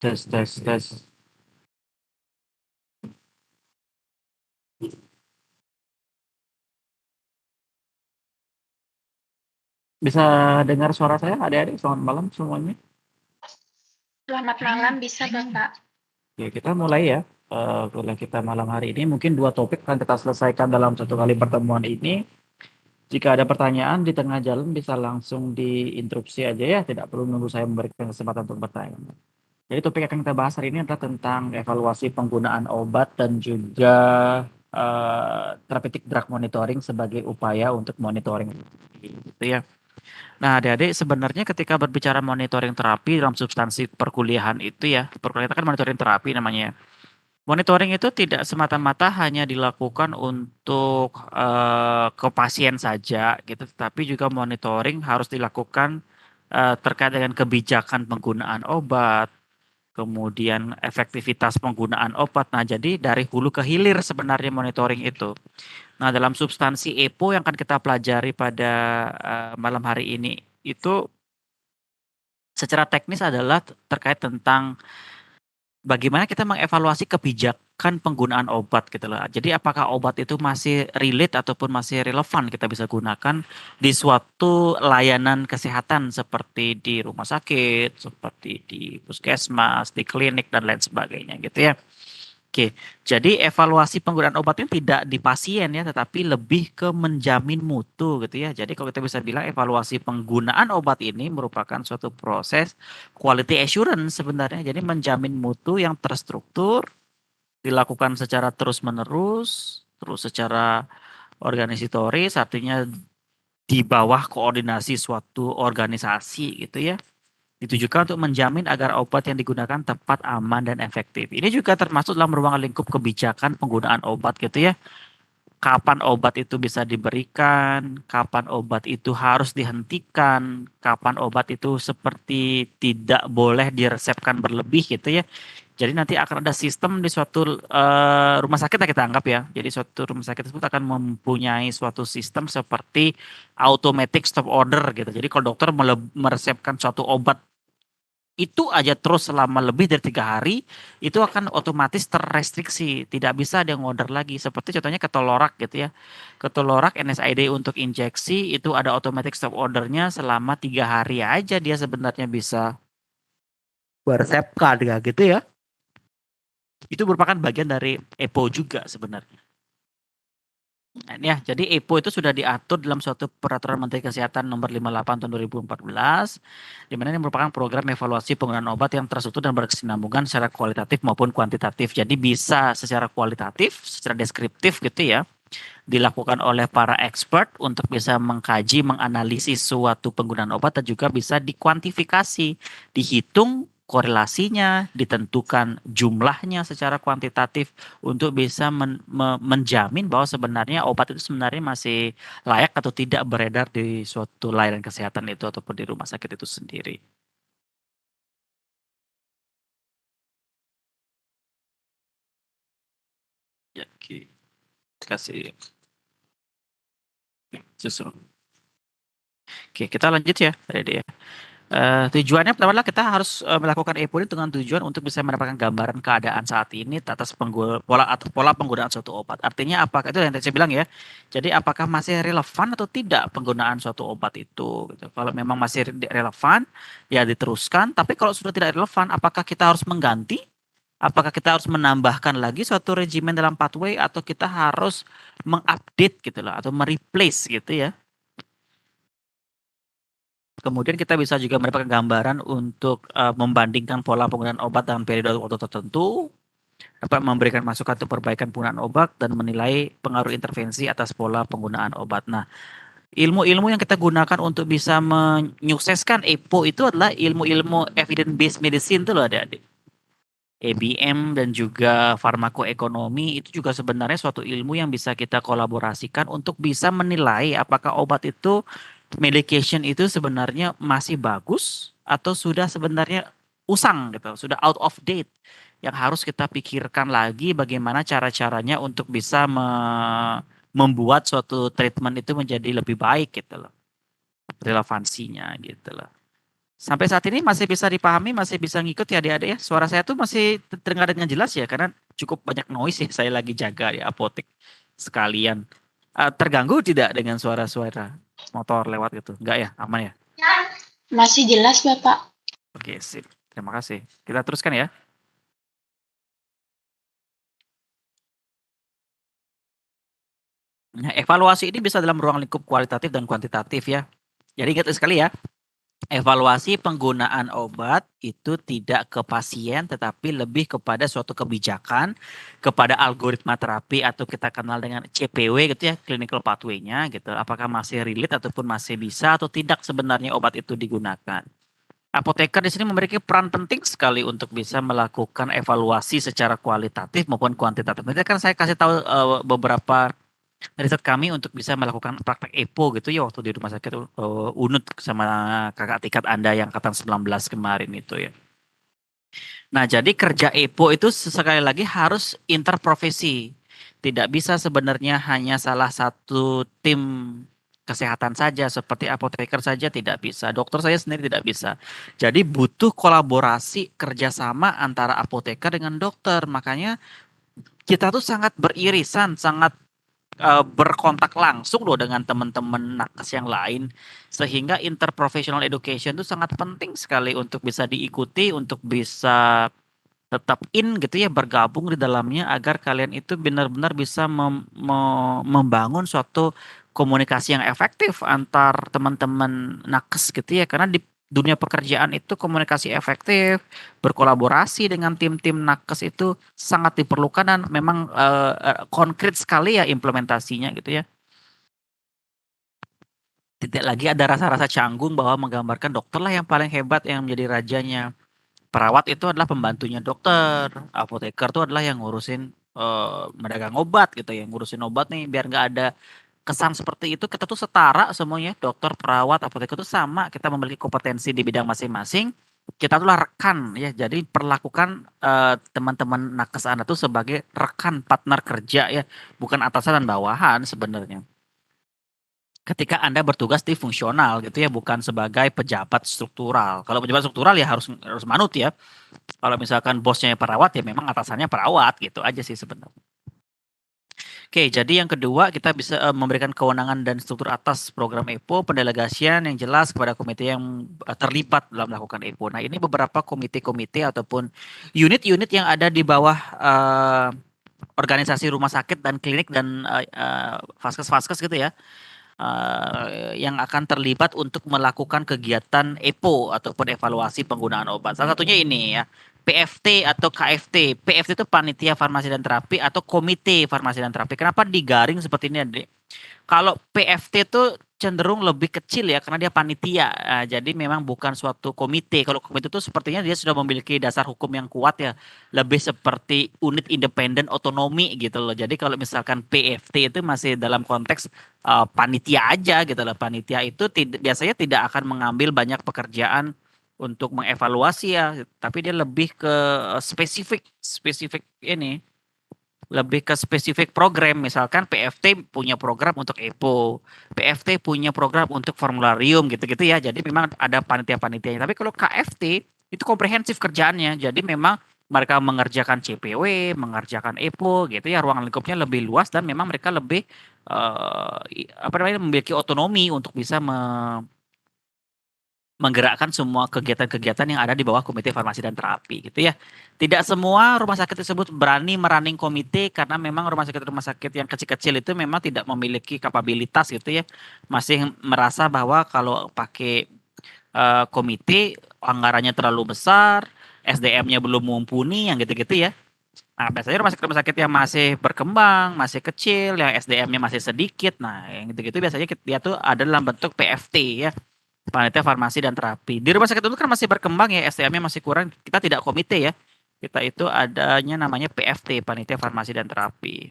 Tes, tes, tes. Bisa dengar suara saya, adik-adik? Selamat malam semuanya. Selamat malam, bisa Bapak. Oke, kita mulai ya. Kuliah kita malam hari ini mungkin 2 topik akan kita selesaikan dalam 1 kali pertemuan ini. Jika ada pertanyaan di tengah jalan bisa langsung diinterupsi aja ya, tidak perlu menunggu saya memberikan kesempatan untuk bertanya. Jadi topik yang akan kita bahas hari ini adalah tentang evaluasi penggunaan obat dan juga therapeutic drug monitoring sebagai upaya untuk monitoring gitu ya. Nah, adik-adik sebenarnya ketika berbicara monitoring terapi dalam substansi perkuliahan itu ya, perkuliahan itu kan monitoring terapi namanya. Monitoring itu tidak semata-mata hanya dilakukan untuk ke pasien saja gitu, tetapi juga monitoring harus dilakukan terkait dengan kebijakan penggunaan obat, kemudian efektivitas penggunaan obat. Nah, jadi dari hulu ke hilir sebenarnya monitoring itu. Nah, dalam substansi EPO yang akan kita pelajari pada malam hari ini itu secara teknis adalah terkait tentang bagaimana kita mengevaluasi kebijakan penggunaan obat gitu loh. Jadi apakah obat itu masih relate ataupun masih relevan kita bisa gunakan di suatu layanan kesehatan seperti di rumah sakit, seperti di puskesmas, di klinik dan lain sebagainya gitu ya. Oke, jadi evaluasi penggunaan obat ini tidak di pasien ya, tetapi lebih ke menjamin mutu gitu ya. Jadi kalau kita bisa bilang evaluasi penggunaan obat ini merupakan suatu proses quality assurance sebenarnya. Jadi menjamin mutu yang terstruktur, dilakukan secara terus-menerus, terus secara organisatoris, artinya di bawah koordinasi suatu organisasi gitu ya. Ditujukan untuk menjamin agar obat yang digunakan tepat, aman, dan efektif. Ini juga termasuk dalam ruang lingkup kebijakan penggunaan obat gitu ya. Kapan obat itu bisa diberikan, kapan obat itu harus dihentikan, kapan obat itu seperti tidak boleh diresepkan berlebih gitu ya. Jadi nanti akan ada sistem di suatu rumah sakit lah kita anggap ya. Jadi suatu rumah sakit tersebut akan mempunyai suatu sistem seperti automatic stop order gitu. Jadi kalau dokter meresepkan suatu obat itu aja terus selama lebih dari 3 hari, itu akan otomatis terrestriksi, tidak bisa ada yang order lagi. Seperti contohnya ketelorak gitu ya. Ketelorak NSAID untuk injeksi itu ada automatic stop ordernya selama 3 hari aja dia sebenarnya bisa beresepkan ya gitu ya. Itu merupakan bagian dari EPO juga sebenarnya. Nah, ya, jadi EPO itu sudah diatur dalam suatu peraturan Menteri Kesehatan nomor 58 tahun 2014, di mana ini merupakan program evaluasi penggunaan obat yang terstruktur dan berkesinambungan secara kualitatif maupun kuantitatif. Jadi bisa secara kualitatif, secara deskriptif gitu ya, dilakukan oleh para expert untuk bisa mengkaji, menganalisis suatu penggunaan obat dan juga bisa dikuantifikasi, dihitung korelasinya, ditentukan jumlahnya secara kuantitatif untuk bisa menjamin bahwa sebenarnya obat itu sebenarnya masih layak atau tidak beredar di suatu layanan kesehatan itu ataupun di rumah sakit itu sendiri. Ya, oke. Terima kasih. Justru. Oke, kita lanjut ya, Rede ya. Tujuannya pertama adalah kita harus melakukan EPO ini dengan tujuan untuk bisa mendapatkan gambaran keadaan saat ini atas pola atau pola penggunaan suatu obat. Artinya apakah itu yang tadi saya bilang ya. Jadi apakah masih relevan atau tidak penggunaan suatu obat itu gitu. Kalau memang masih relevan ya diteruskan, tapi kalau sudah tidak relevan apakah kita harus mengganti? Apakah kita harus menambahkan lagi suatu regimen dalam pathway atau kita harus mengupdate gitu loh atau mereplace gitu ya. Kemudian kita bisa juga mendapatkan gambaran untuk membandingkan pola penggunaan obat dalam periode waktu tertentu, dapat memberikan masukan untuk perbaikan penggunaan obat dan menilai pengaruh intervensi atas pola penggunaan obat. Nah, ilmu-ilmu yang kita gunakan untuk bisa menyukseskan EPO itu adalah ilmu-ilmu evidence based medicine itu loh adik-adik. EBM dan juga farmakoekonomi itu juga sebenarnya suatu ilmu yang bisa kita kolaborasikan untuk bisa menilai apakah obat itu medication itu sebenarnya masih bagus atau sudah sebenarnya usang gitu, sudah out of date. Yang harus kita pikirkan lagi bagaimana cara-caranya untuk bisa membuat suatu treatment itu menjadi lebih baik gitu loh. Relevansinya gitu loh. Sampai saat ini masih bisa dipahami, masih bisa ngikut ya adik-adik ya? Suara saya tuh masih terdengar dengan jelas ya, karena cukup banyak noise ya, saya lagi jaga di apotek sekalian. Terganggu tidak dengan suara-suara motor lewat gitu? Enggak ya? Aman ya? Masih jelas, Bapak. Oke, sip. Terima kasih. Kita teruskan ya. Nah, evaluasi ini bisa dalam ruang lingkup kualitatif dan kuantitatif ya. Jadi ingat sekali ya, evaluasi penggunaan obat itu tidak ke pasien tetapi lebih kepada suatu kebijakan, kepada algoritma terapi atau kita kenal dengan CPW gitu ya, clinical pathway-nya gitu. Apakah masih relate ataupun masih bisa atau tidak sebenarnya obat itu digunakan. Apoteker di sini memiliki peran penting sekali untuk bisa melakukan evaluasi secara kualitatif maupun kuantitatif. Nanti kan saya kasih tahu beberapa riset kami untuk bisa melakukan praktek EPO gitu ya waktu di rumah sakit UNUD sama kakak tingkat Anda yang angkatan 19 kemarin itu ya. Nah, jadi kerja EPO itu sekali lagi harus interprofesi. Tidak bisa sebenarnya hanya salah satu tim kesehatan saja seperti apoteker saja tidak bisa. Dokter saya sendiri tidak bisa. Jadi butuh kolaborasi kerjasama antara apoteker dengan dokter. Makanya kita tuh sangat beririsan, sangat berkontak langsung loh dengan teman-teman nakes yang lain sehingga interprofessional education itu sangat penting sekali untuk bisa diikuti untuk bisa tetap in gitu ya bergabung di dalamnya agar kalian itu benar-benar bisa membangun suatu komunikasi yang efektif antar teman-teman nakes gitu ya karena di dunia pekerjaan itu komunikasi efektif berkolaborasi dengan tim-tim nakes itu sangat diperlukan dan memang konkret sekali ya implementasinya gitu ya. Tidak lagi ada rasa-rasa canggung bahwa menggambarkan dokter lah yang paling hebat yang menjadi rajanya. Perawat itu adalah pembantunya dokter, apoteker itu adalah yang ngurusin medagang obat gitu ya, ngurusin obat nih biar nggak ada kesan seperti itu. Kita tuh setara semuanya, dokter, perawat, apoteker itu sama, kita memiliki kompetensi di bidang masing-masing. Kita tuh lah rekan ya, jadi perlakukan teman-teman nakes Anda tuh sebagai rekan partner kerja ya, bukan atasan dan bawahan sebenarnya. Ketika Anda bertugas di fungsional gitu ya, bukan sebagai pejabat struktural. Kalau pejabat struktural ya harus manut ya. Kalau misalkan bosnya perawat ya memang atasannya perawat gitu aja sih sebenarnya. Oke, jadi yang kedua kita bisa memberikan kewenangan dan struktur atas program EPO, pendelegasian yang jelas kepada komite yang terlibat dalam melakukan EPO. Nah, ini beberapa komite-komite ataupun unit-unit yang ada di bawah organisasi rumah sakit dan klinik dan vaskes-vaskes gitu ya. Yang akan terlibat untuk melakukan kegiatan EPO ataupun evaluasi penggunaan obat. Salah satunya ini ya, PFT atau KFT. PFT itu panitia farmasi dan terapi atau komite farmasi dan terapi. Kenapa digaring seperti ini, Adik? Kalau PFT itu cenderung lebih kecil ya karena dia panitia. Jadi memang bukan suatu komite. Kalau komite itu sepertinya dia sudah memiliki dasar hukum yang kuat ya. Lebih seperti unit independen otonomi gitu loh. Jadi kalau misalkan PFT itu masih dalam konteks panitia aja gitu loh. Panitia itu biasanya tidak akan mengambil banyak pekerjaan untuk mengevaluasi ya, tapi dia lebih ke spesifik spesifik ini lebih ke spesifik program. Misalkan PFT punya program untuk EPO, PFT punya program untuk formularium gitu-gitu ya. Jadi memang ada panitia-panitianya. Tapi kalau KFT itu komprehensif kerjaannya. Jadi memang mereka mengerjakan CPW, mengerjakan EPO gitu ya. Ruang lingkupnya lebih luas dan memang mereka lebih apa namanya memiliki otonomi untuk bisa menggerakkan semua kegiatan-kegiatan yang ada di bawah komite farmasi dan terapi gitu ya. Tidak semua rumah sakit tersebut berani merunning komite karena memang rumah sakit yang kecil-kecil itu memang tidak memiliki kapabilitas gitu ya. Masih merasa bahwa kalau pakai komite anggarannya terlalu besar, SDM-nya belum mumpuni yang gitu-gitu ya. Nah, biasanya rumah sakit yang masih berkembang, masih kecil, yang SDM-nya masih sedikit. Nah, yang gitu-gitu biasanya dia tuh ada dalam bentuk PFT ya. Panitia Farmasi dan Terapi. Di rumah sakit itu kan masih berkembang ya, SDM-nya masih kurang. Kita tidak komite ya. Kita itu adanya namanya PFT, Panitia Farmasi dan Terapi.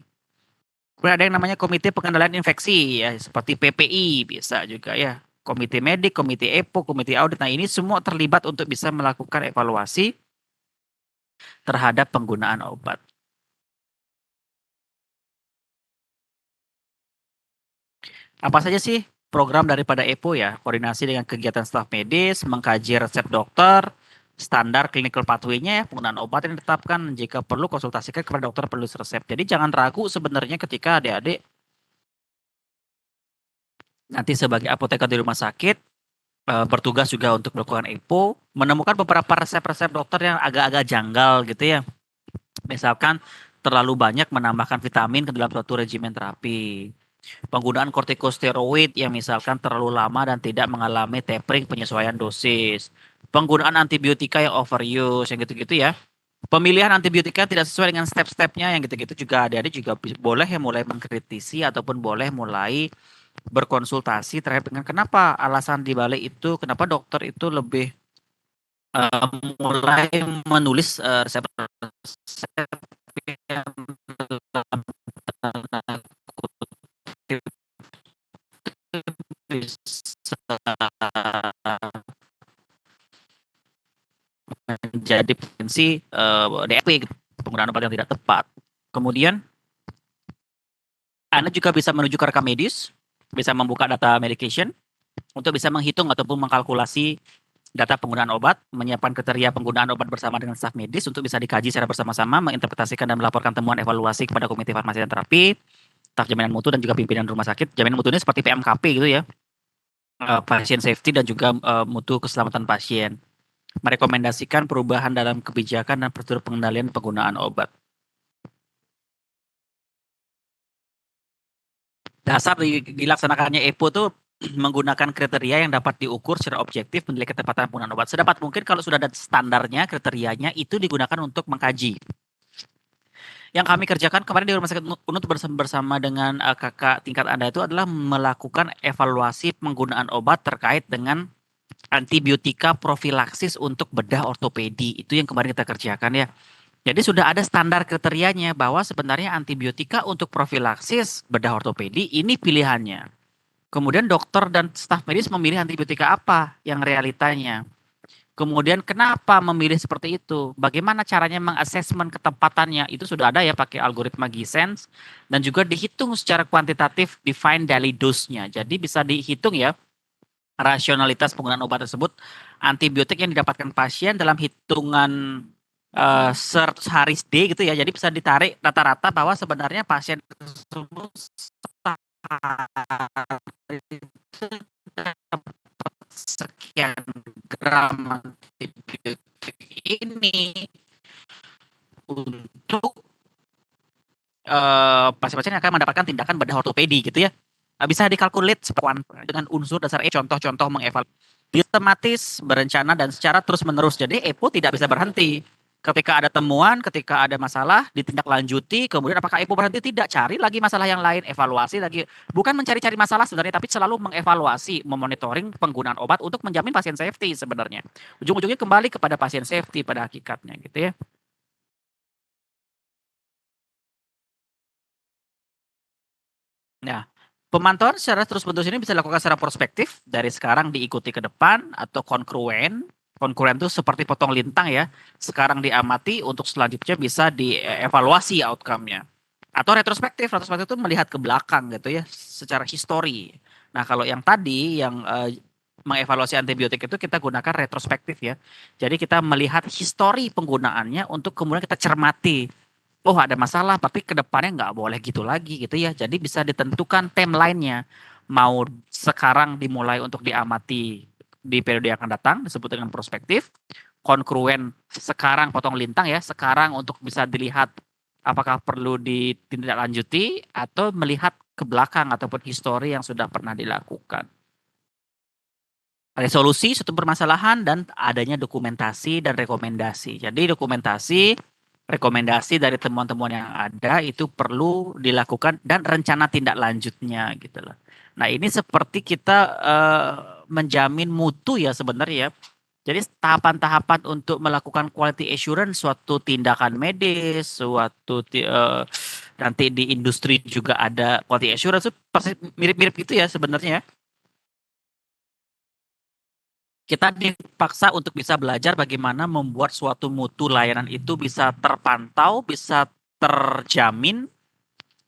Kemudian ada yang namanya Komite Pengendalian Infeksi ya, seperti PPI bisa juga ya. Komite Medik, Komite EPO, Komite Audit. Nah, ini semua terlibat untuk bisa melakukan evaluasi terhadap penggunaan obat. Apa saja sih program daripada EPO ya, koordinasi dengan kegiatan staf medis, mengkaji resep dokter, standar clinical pathway-nya ya, penggunaan obat yang ditetapkan, jika perlu konsultasikan kepada dokter penulis resep. Jadi jangan ragu sebenarnya ketika adik-adik nanti sebagai apoteker di rumah sakit bertugas juga untuk melakukan EPO, menemukan beberapa resep-resep dokter yang agak-agak janggal gitu ya. Misalkan terlalu banyak menambahkan vitamin ke dalam suatu regimen terapi. Penggunaan kortikosteroid yang misalkan terlalu lama dan tidak mengalami tapering penyesuaian dosis. Penggunaan antibiotika yang overuse, yang gitu-gitu ya. Pemilihan antibiotika tidak sesuai dengan step-stepnya, yang gitu-gitu juga adik-adik juga boleh ya mulai mengkritisi ataupun boleh mulai berkonsultasi terkait dengan kenapa alasan dibalik itu, kenapa dokter itu lebih mulai menulis resep-resep yang dalam kutip bisa menjadi potensi DRP gitu, penggunaan obat yang tidak tepat. Kemudian Anda juga bisa menuju ke rekam medis, bisa membuka data medication untuk bisa menghitung ataupun mengkalkulasi data penggunaan obat, menyiapkan kriteria penggunaan obat bersama dengan staf medis untuk bisa dikaji secara bersama-sama, menginterpretasikan dan melaporkan temuan evaluasi kepada Komite Farmasi dan Terapi, staf jaminan mutu dan juga pimpinan rumah sakit. Jaminan mutu ini seperti PMKP gitu ya, pasien safety dan juga mutu keselamatan pasien. Merekomendasikan perubahan dalam kebijakan dan prosedur pengendalian penggunaan obat. Dasar dilaksanakannya EPO itu menggunakan kriteria yang dapat diukur secara objektif menilai ketepatan penggunaan obat. Sedapat mungkin kalau sudah ada standarnya, kriterianya itu digunakan untuk mengkaji. Yang kami kerjakan kemarin di Rumah Sakit Unut bersama dengan kakak tingkat Anda itu adalah melakukan evaluasi penggunaan obat terkait dengan antibiotika profilaksis untuk bedah ortopedi. Itu yang kemarin kita kerjakan ya. Jadi sudah ada standar kriterianya bahwa sebenarnya antibiotika untuk profilaksis bedah ortopedi ini pilihannya. Kemudian dokter dan staf medis memilih antibiotika apa yang realitanya. Kemudian kenapa memilih seperti itu? Bagaimana caranya mengasesmen ketepatannya? Itu sudah ada ya pakai algoritma Giessen dan juga dihitung secara kuantitatif define daily dose-nya. Jadi bisa dihitung ya rasionalitas penggunaan obat tersebut, antibiotik yang didapatkan pasien dalam hitungan 100 hari D gitu ya. Jadi bisa ditarik rata-rata bahwa sebenarnya pasien tersebut sekian gram antibiotik ini untuk pasien-pasien yang akan mendapatkan tindakan bedah ortopedi gitu ya. Bisa dikalkulit dengan unsur dasar contoh-contoh mengevaluasi sistematis, berencana dan secara terus-menerus. Jadi EPO tidak bisa berhenti. Ketika ada temuan, ketika ada masalah, ditindaklanjuti, kemudian apakah EPO berhenti? Tidak, cari lagi masalah yang lain, evaluasi lagi. Bukan mencari-cari masalah sebenarnya, tapi selalu mengevaluasi, memonitoring penggunaan obat untuk menjamin pasien safety sebenarnya. Ujung-ujungnya kembali kepada pasien safety pada hakikatnya gitu ya. Nah, pemantauan secara terus-menerus ini bisa dilakukan secara prospektif dari sekarang diikuti ke depan atau kongruen. Kongruen itu seperti potong lintang ya. Sekarang diamati untuk selanjutnya bisa dievaluasi outcome-nya. Atau retrospektif. Retrospektif itu melihat ke belakang gitu ya, secara histori. Nah, kalau yang tadi yang mengevaluasi antibiotik itu kita gunakan retrospektif ya. Jadi kita melihat histori penggunaannya untuk kemudian kita cermati oh ada masalah tapi kedepannya nggak boleh gitu lagi gitu ya. Jadi bisa ditentukan timeline-nya. Mau sekarang dimulai untuk diamati di periode yang akan datang disebut dengan prospektif. Kongruen sekarang potong lintang ya. Sekarang untuk bisa dilihat apakah perlu ditindaklanjuti atau melihat ke belakang ataupun histori yang sudah pernah dilakukan. Resolusi suatu permasalahan dan adanya dokumentasi dan rekomendasi. Jadi dokumentasi rekomendasi dari temuan-temuan yang ada itu perlu dilakukan dan rencana tindak lanjutnya gitu loh. Nah, ini seperti kita menjamin mutu ya sebenarnya ya. Jadi tahapan-tahapan untuk melakukan quality assurance suatu tindakan medis, nanti di industri juga ada quality assurance itu pasti mirip-mirip gitu ya sebenarnya ya. Kita dipaksa untuk bisa belajar bagaimana membuat suatu mutu layanan itu bisa terpantau, bisa terjamin,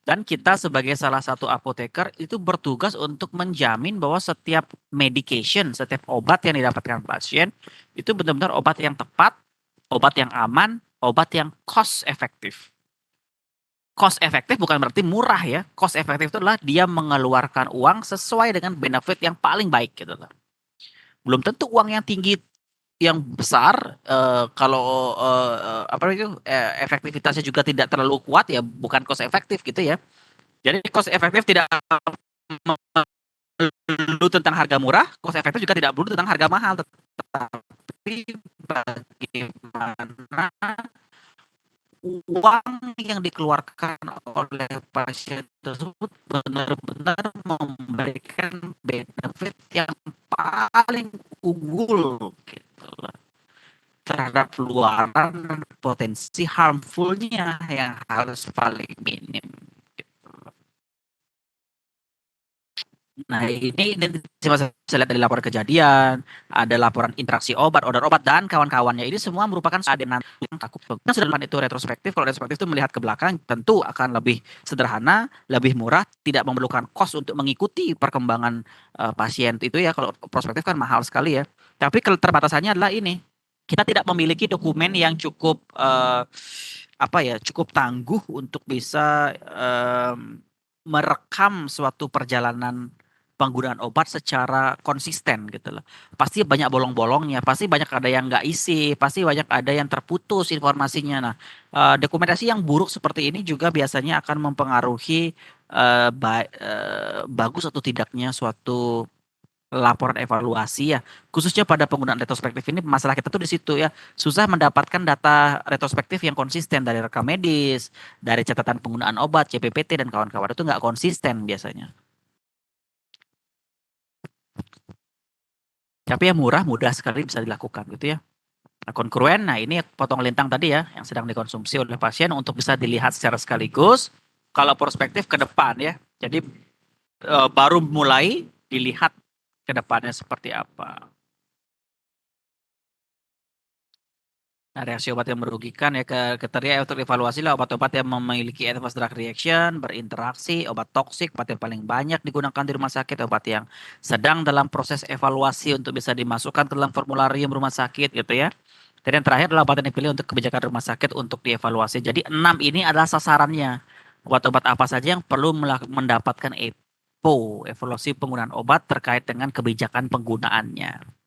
Dan kita sebagai salah satu apoteker itu bertugas untuk menjamin bahwa setiap medication, setiap obat yang didapatkan pasien itu benar-benar obat yang tepat, obat yang aman, obat yang cost efektif. Cost efektif bukan berarti murah ya. Cost efektif itu adalah dia mengeluarkan uang sesuai dengan benefit yang paling baik gitu loh. Belum tentu uang yang tinggi yang besar kalau apa itu efektivitasnya juga tidak terlalu kuat ya bukan cost efektif gitu ya. Jadi cost efektif tidak melulu tentang harga murah, cost efektif juga tidak melulu tentang harga mahal, tetapi bagaimana uang yang dikeluarkan oleh pasien tersebut benar-benar memberikan benefit yang paling unggul gitu loh, terhadap luaran dan potensi harmfulnya yang harus paling minim. Nah, ini saya lihat dari laporan kejadian, ada laporan interaksi obat, odor obat, dan kawan-kawannya. Ini semua merupakan adenan yang takut. Yang sudah itu retrospektif, kalau retrospektif itu melihat ke belakang, tentu akan lebih sederhana, lebih murah, tidak memerlukan kos untuk mengikuti perkembangan pasien itu ya. Kalau prospektif kan mahal sekali ya. Tapi keterbatasannya adalah ini, kita tidak memiliki dokumen yang cukup apa ya, cukup tangguh untuk bisa merekam suatu perjalanan penggunaan obat secara konsisten gitu loh. Pasti banyak bolong-bolongnya, pasti banyak ada yang nggak isi, pasti banyak ada yang terputus informasinya. Nah, dokumentasi yang buruk seperti ini juga biasanya akan mempengaruhi bagus atau tidaknya suatu laporan evaluasi ya. Khususnya pada penggunaan retrospektif ini masalah kita tuh di situ ya. Susah mendapatkan data retrospektif yang konsisten dari rekam medis, dari catatan penggunaan obat, CPPT dan kawan-kawan itu nggak konsisten biasanya. Tapi yang murah, mudah sekali bisa dilakukan gitu ya. Nah, kongruen, nah ini potong lintang tadi ya, yang sedang dikonsumsi oleh pasien untuk bisa dilihat secara sekaligus. Kalau prospektif ke depan ya, jadi baru mulai dilihat ke depannya seperti apa. Nah, reaksi obat yang merugikan ya kriteria untuk evaluasi lah obat-obat yang memiliki adverse drug reaction, berinteraksi, obat toksik, obat yang paling banyak digunakan di rumah sakit, obat yang sedang dalam proses evaluasi untuk bisa dimasukkan ke dalam formularium rumah sakit gitu ya. Dan yang terakhir adalah obat yang dipilih untuk kebijakan rumah sakit untuk dievaluasi. Jadi 6 ini adalah sasarannya. Obat-obat apa saja yang perlu mendapatkan EPO, evaluasi penggunaan obat terkait dengan kebijakan penggunaannya.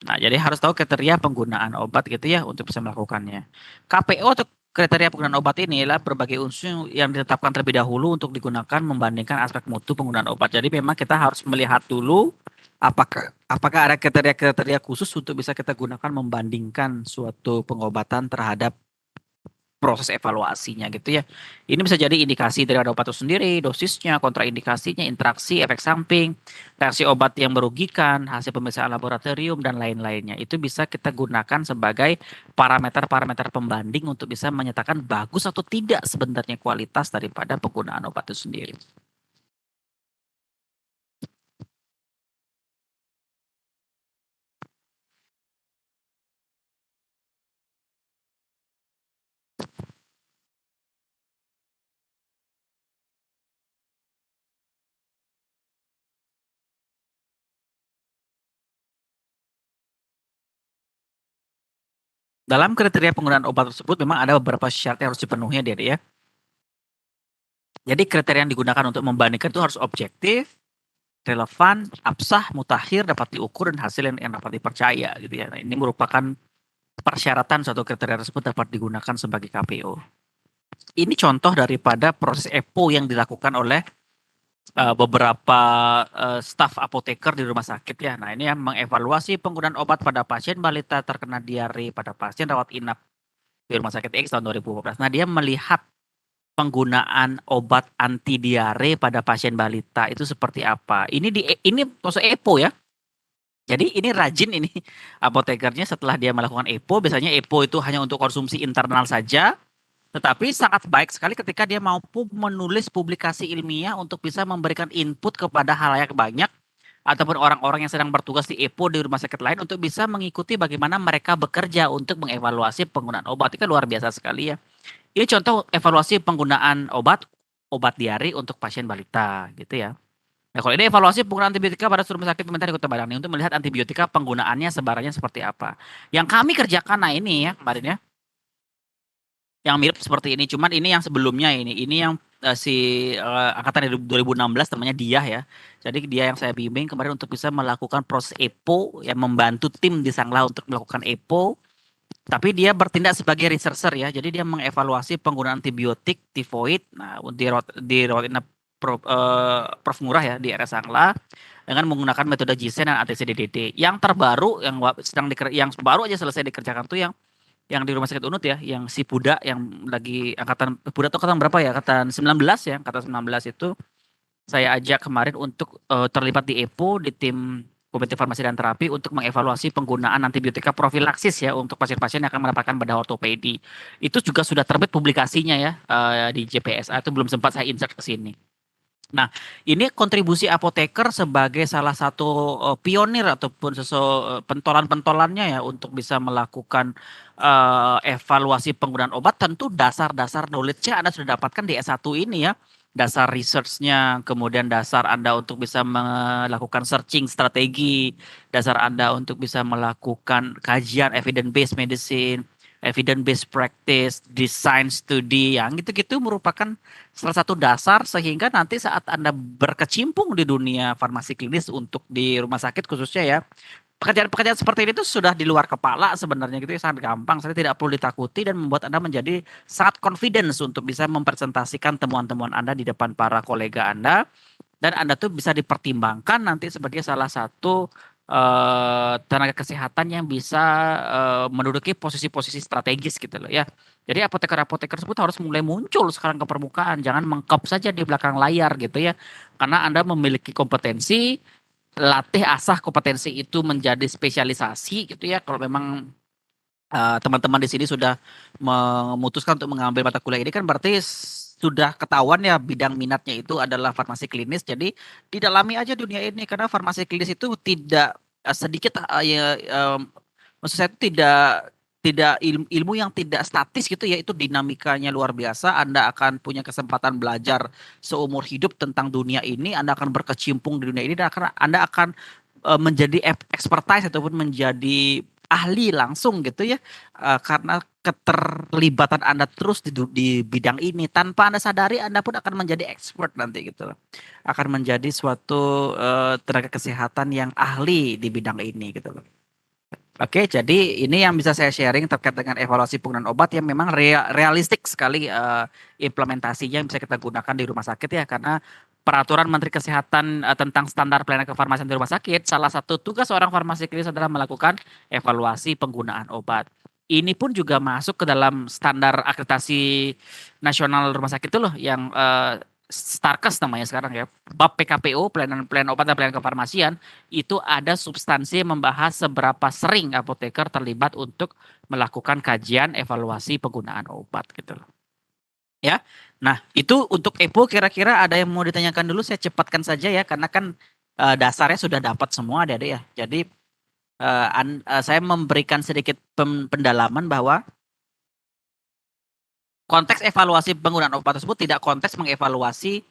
Nah, jadi harus tahu kriteria penggunaan obat gitu ya untuk bisa melakukannya. KPO untuk kriteria penggunaan obat ini adalah berbagai unsur yang ditetapkan terlebih dahulu untuk digunakan membandingkan aspek mutu penggunaan obat. Jadi memang kita harus melihat dulu apakah ada kriteria-kriteria khusus untuk bisa kita gunakan membandingkan suatu pengobatan terhadap proses evaluasinya gitu ya. Ini bisa jadi indikasi dari obat itu sendiri, dosisnya, kontraindikasinya, interaksi, efek samping, reaksi obat yang merugikan, hasil pemeriksaan laboratorium, dan lain-lainnya. Itu bisa kita gunakan sebagai parameter-parameter pembanding untuk bisa menyatakan bagus atau tidak sebenarnya kualitas daripada penggunaan obat itu sendiri. Dalam kriteria penggunaan obat tersebut memang ada beberapa syarat yang harus dipenuhi ya, ya. Jadi kriteria yang digunakan untuk membandingkan itu harus objektif, relevan, absah, mutakhir, dapat diukur dan hasil yang dapat dipercaya gitu ya. Nah, ini merupakan persyaratan suatu kriteria tersebut dapat digunakan sebagai KPO. Ini contoh daripada proses EPO yang dilakukan oleh beberapa staf apoteker di rumah sakit ya. Nah, ini yang mengevaluasi penggunaan obat pada pasien balita terkena diare pada pasien rawat inap di rumah sakit X tahun 2014. Nah, dia melihat penggunaan obat anti diare pada pasien balita itu seperti apa. Ini maksud EPO ya. Jadi ini rajin ini apotekernya setelah dia melakukan EPO, biasanya EPO itu hanya untuk konsumsi internal saja, tetapi sangat baik sekali ketika dia mampu menulis publikasi ilmiah untuk bisa memberikan input kepada halayak banyak ataupun orang-orang yang sedang bertugas di EPO di rumah sakit lain untuk bisa mengikuti bagaimana mereka bekerja untuk mengevaluasi penggunaan obat. Itu kan luar biasa sekali ya. Ini contoh evaluasi penggunaan obat diare untuk pasien balita gitu ya. Nah, kalau ini evaluasi penggunaan antibiotika pada seluruh rumah sakit pemerintah di Kota Padang nih, untuk melihat antibiotika penggunaannya sebarannya seperti apa. Yang kami kerjakan, nah ini ya kemarin ya, yang mirip seperti ini, cuman ini yang sebelumnya ini yang si angkatan dari 2016 namanya Diah ya. Jadi dia yang saya bimbing kemarin untuk bisa melakukan proses EPO, yang membantu tim di Sangla untuk melakukan EPO. Tapi dia bertindak sebagai researcher ya. Jadi dia mengevaluasi penggunaan antibiotik tifoid. Nah, di rawat inap Prof Murah ya di RS Sangla dengan menggunakan metode GSEN dan ATCDDD. Yang terbaru yang baru aja selesai dikerjakan tuh yang di Rumah Sakit Unut ya, yang si Puda yang lagi angkatan Puda tuh angkatan berapa ya? Angkatan 19 ya, angkatan 19 itu saya ajak kemarin untuk terlibat di EPO di tim Komite Farmasi dan Terapi untuk mengevaluasi penggunaan antibiotika profilaksis ya untuk pasien-pasien yang akan mendapatkan bedah ortopedi. Itu juga sudah terbit publikasinya ya di JPSA, itu belum sempat saya insert ke sini. Nah, ini kontribusi apoteker sebagai salah satu pionir ataupun pentolan-pentolannya ya untuk bisa melakukan evaluasi penggunaan obat. Tentu dasar-dasar knowledge-nya Anda sudah dapatkan di S1 ini ya. Dasar research-nya, kemudian dasar Anda untuk bisa melakukan searching strategi, dasar Anda untuk bisa melakukan kajian evidence-based medicine, evidence-based practice, design studi, yang gitu-gitu merupakan salah satu dasar sehingga nanti saat Anda berkecimpung di dunia farmasi klinis untuk di rumah sakit khususnya ya, pekerjaan-pekerjaan seperti ini tuh sudah di luar kepala sebenarnya gitu ya, sangat gampang, saya tidak perlu ditakuti dan membuat Anda menjadi sangat confidence untuk bisa mempresentasikan temuan-temuan Anda di depan para kolega Anda dan Anda tuh bisa dipertimbangkan nanti sebagai salah satu tenaga kesehatan yang bisa menduduki posisi-posisi strategis gitu loh ya. Jadi apoteker-apoteker tersebut harus mulai muncul sekarang ke permukaan, jangan mengkop saja di belakang layar gitu ya. Karena Anda memiliki kompetensi, latih asah kompetensi itu menjadi spesialisasi gitu ya. Kalau memang teman-teman di sini sudah memutuskan untuk mengambil mata kuliah ini kan berarti sudah ketahuan ya bidang minatnya itu adalah farmasi klinis. Jadi didalami aja dunia ini karena farmasi klinis itu tidak sedikit maksud saya itu tidak ilmu yang tidak statis gitu ya, itu dinamikanya luar biasa. Anda akan punya kesempatan belajar seumur hidup tentang dunia ini, Anda akan berkecimpung di dunia ini dan Anda akan menjadi expertise ataupun menjadi ahli langsung gitu ya. Karena keterlibatan Anda terus di bidang ini tanpa Anda sadari Anda pun akan menjadi expert nanti gitu loh. Akan menjadi suatu tenaga kesehatan yang ahli di bidang ini gitu loh. Oke, jadi ini yang bisa saya sharing terkait dengan evaluasi penggunaan obat yang memang realistik sekali implementasinya yang bisa kita gunakan di rumah sakit ya, karena peraturan Menteri Kesehatan tentang standar pelayanan kefarmasian di rumah sakit, salah satu tugas seorang farmasi klinis adalah melakukan evaluasi penggunaan obat. Ini pun juga masuk ke dalam standar akreditasi nasional rumah sakit itu loh yang Starkes namanya sekarang ya. Bab PKPO, pelayanan obat dan pelayanan kefarmasian, itu ada substansi yang membahas seberapa sering apoteker terlibat untuk melakukan kajian evaluasi penggunaan obat gitu loh. Ya. Nah, itu untuk EPO kira-kira ada yang mau ditanyakan dulu, saya cepatkan saja ya karena kan dasarnya sudah dapat semua adik-adik ya. Jadi saya memberikan sedikit pendalaman bahwa konteks evaluasi penggunaan obat tersebut tidak konteks mengevaluasi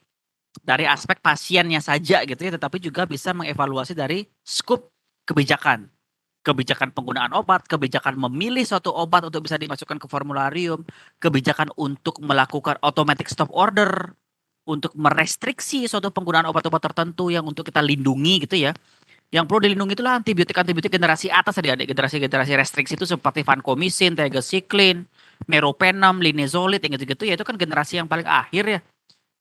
dari aspek pasiennya saja gitu ya, tetapi juga bisa mengevaluasi dari skup kebijakan. Kebijakan penggunaan obat, kebijakan memilih suatu obat untuk bisa dimasukkan ke formularium, kebijakan untuk melakukan automatic stop order, untuk merestriksi suatu penggunaan obat-obat tertentu yang untuk kita lindungi gitu ya. Yang perlu dilindungi itulah antibiotik-antibiotik generasi atas tadi, adik, generasi-generasi restriksi itu seperti vancomycin, tegacycline, meropenem, linezolid, yang gitu-gitu ya, itu kan generasi yang paling akhir ya.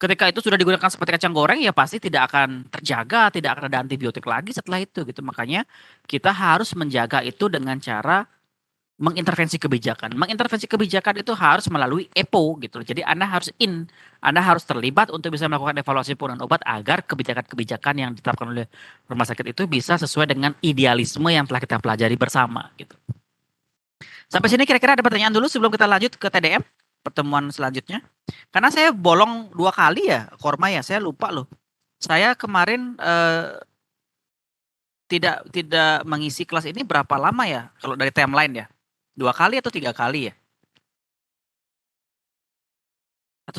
Ketika itu sudah digunakan seperti kacang goreng ya pasti tidak akan terjaga, tidak akan ada antibiotik lagi setelah itu gitu. Makanya kita harus menjaga itu dengan cara mengintervensi kebijakan. Mengintervensi kebijakan itu harus melalui EPO gitu. Jadi Anda harus terlibat untuk bisa melakukan evaluasi penggunaan obat agar kebijakan-kebijakan yang ditetapkan oleh rumah sakit itu bisa sesuai dengan idealisme yang telah kita pelajari bersama gitu. Sampai sini kira-kira ada pertanyaan dulu sebelum kita lanjut ke TDM pertemuan selanjutnya. Karena saya bolong 2 kali ya, Korma ya, saya lupa loh. Saya kemarin tidak tidak mengisi kelas ini berapa lama ya? Kalau dari timeline ya, 2 kali atau 3 kali ya?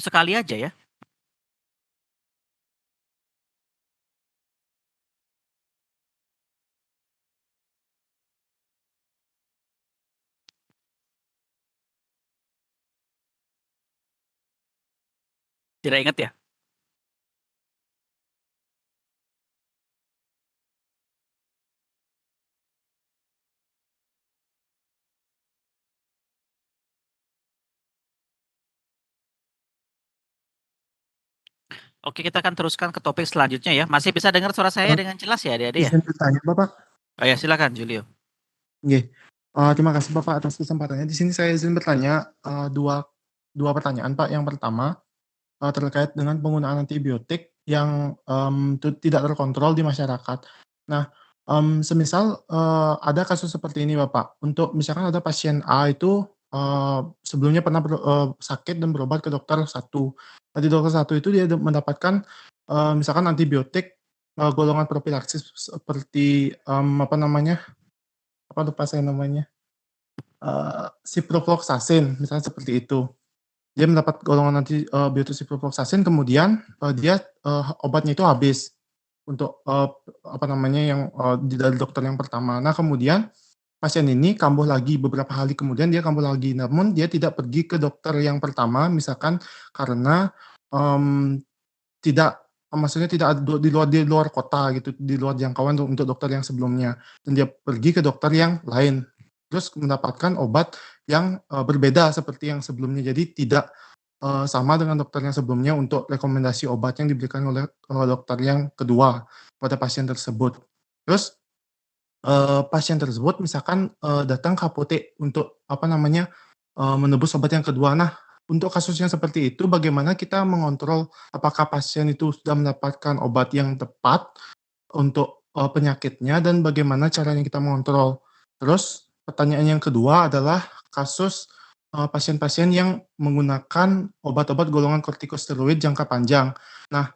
Atau sekali aja ya? Tidak ingat ya? Oke, kita akan teruskan ke topik selanjutnya ya. Masih bisa dengar suara saya dengan jelas ya, adik-adik ya? Izin bertanya, Bapak. Oh ya, silakan Julio. Nggih. Terima kasih Bapak atas kesempatannya. Di sini saya izin bertanya dua pertanyaan, Pak. Yang pertama, terkait dengan penggunaan antibiotik yang tidak terkontrol di masyarakat. Nah, semisal ada kasus seperti ini, Bapak. Untuk misalkan ada pasien A itu sebelumnya pernah sakit dan berobat ke dokter satu. Nah, di dokter satu itu dia mendapatkan misalkan antibiotik golongan profilaksis seperti apa namanya? Apa lupa saya namanya, ciprofloxacin misalnya seperti itu. Dia mendapat golongan biotik ciprofloxacin kemudian, obatnya itu habis untuk, apa namanya, yang, dari dokter yang pertama. Nah kemudian pasien ini kambuh lagi beberapa hari kemudian dia kambuh lagi, namun dia tidak pergi ke dokter yang pertama misalkan karena, mmm, tidak maksudnya tidak ada di luar kota gitu, di luar jangkauan untuk dokter yang sebelumnya, dan dia pergi ke dokter yang lain. Terus mendapatkan obat yang, berbeda seperti yang sebelumnya. Jadi tidak, sama dengan dokter yang sebelumnya untuk rekomendasi obat yang diberikan oleh, dokter yang kedua pada pasien tersebut. Terus, pasien tersebut misalkan, datang ke apotek untuk apa namanya, menebus obat yang kedua. Nah, untuk kasus yang seperti itu bagaimana kita mengontrol apakah pasien itu sudah mendapatkan obat yang tepat untuk, penyakitnya dan bagaimana caranya kita mengontrol. Terus pertanyaan yang kedua adalah kasus, pasien-pasien yang menggunakan obat-obat golongan kortikosteroid jangka panjang. Nah,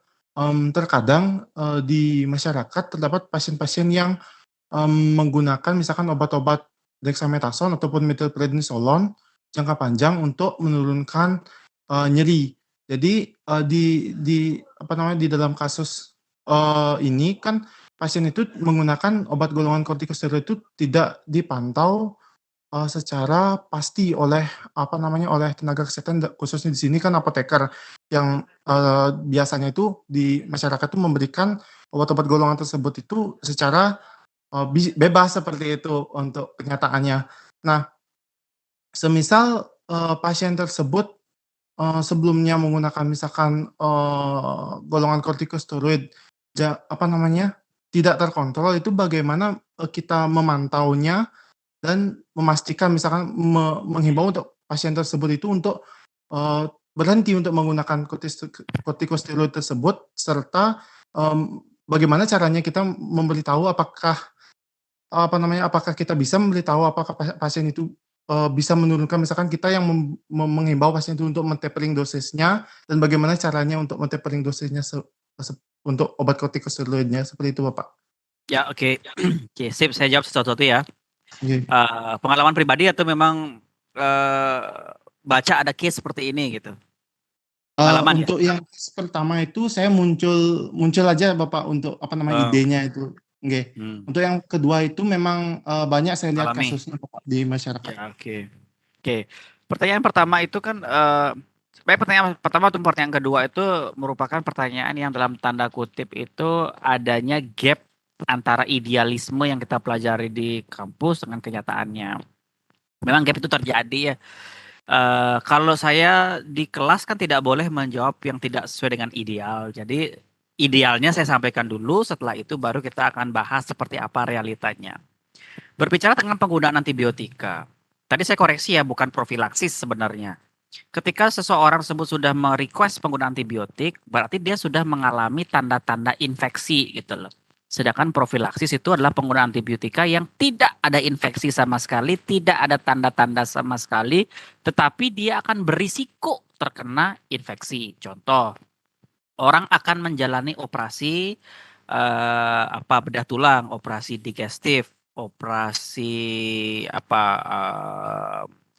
terkadang, di masyarakat terdapat pasien-pasien yang menggunakan misalkan obat-obat dexamethasone ataupun methylprednisolone jangka panjang untuk menurunkan, nyeri. Jadi, di apa namanya, di dalam kasus, ini kan pasien itu menggunakan obat golongan kortikosteroid itu tidak dipantau, secara pasti oleh apa namanya, oleh tenaga kesehatan khususnya di sini kan apoteker yang, biasanya itu di masyarakat itu memberikan obat-obat golongan tersebut itu secara bebas seperti itu untuk kenyataannya. Nah, semisal, pasien tersebut, sebelumnya menggunakan misalkan, golongan kortikosteroid apa namanya, tidak terkontrol itu bagaimana, kita memantaunya dan memastikan misalkan menghimbau untuk pasien tersebut itu untuk, berhenti untuk menggunakan kortikosteroid tersebut serta, bagaimana caranya kita memberitahu apa namanya, apakah kita bisa memberitahu apakah pasien itu, bisa menurunkan misalkan kita yang menghimbau pasien itu untuk men-tapering dosisnya dan bagaimana caranya untuk men-tapering dosisnya untuk obat kortikosteroidnya, seperti itu, Bapak. Ya, oke. Oke, sip, saya jawab satu-satu ya. Nggih. Pengalaman pribadi atau memang, baca ada case seperti ini gitu? Pengalaman ya? Untuk yang pertama itu saya muncul aja Bapak untuk apa namanya, idenya itu, nggih. Untuk yang kedua itu memang, banyak saya lihat Alami. kasusnya Bapak di masyarakat. Ya, oke. Oke. Pertanyaan pertama itu kan, sebenarnya pertanyaan pertama atau pertanyaan kedua itu merupakan pertanyaan yang dalam tanda kutip itu adanya gap antara idealisme yang kita pelajari di kampus dengan kenyataannya. Memang gap itu terjadi ya. Kalau saya di kelas kan tidak boleh menjawab yang tidak sesuai dengan ideal. Jadi idealnya saya sampaikan dulu, setelah itu baru kita akan bahas seperti apa realitanya. Berbicara tentang penggunaan antibiotika. Tadi saya koreksi ya, bukan profilaksis sebenarnya. Ketika seseorang tersebut sudah merequest penggunaan antibiotik, berarti dia sudah mengalami tanda-tanda infeksi gitu loh. Sedangkan profilaksis itu adalah penggunaan antibiotika yang tidak ada infeksi sama sekali, tidak ada tanda-tanda sama sekali, tetapi dia akan berisiko terkena infeksi. Contoh, orang akan menjalani operasi bedah tulang, operasi digestif, operasi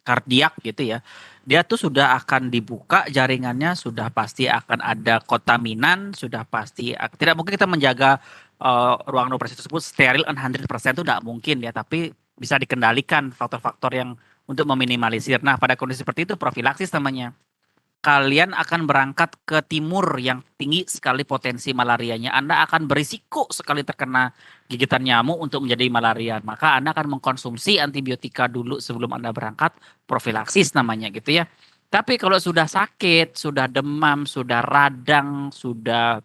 kardiak gitu ya. dia tuh sudah akan dibuka jaringannya, sudah pasti akan ada kontaminan, sudah pasti tidak mungkin kita menjaga ruangan operasi tersebut steril 100% itu tidak mungkin ya, tapi bisa dikendalikan faktor-faktor yang untuk meminimalisir. Nah, pada kondisi seperti itu profilaksis namanya. Kalian akan berangkat ke timur yang tinggi sekali potensi malarianya. Anda akan berisiko sekali terkena gigitan nyamuk untuk menjadi malaria. Maka Anda akan mengkonsumsi antibiotika dulu sebelum Anda berangkat, profilaksis namanya gitu ya. Tapi kalau sudah sakit, sudah demam, sudah radang, sudah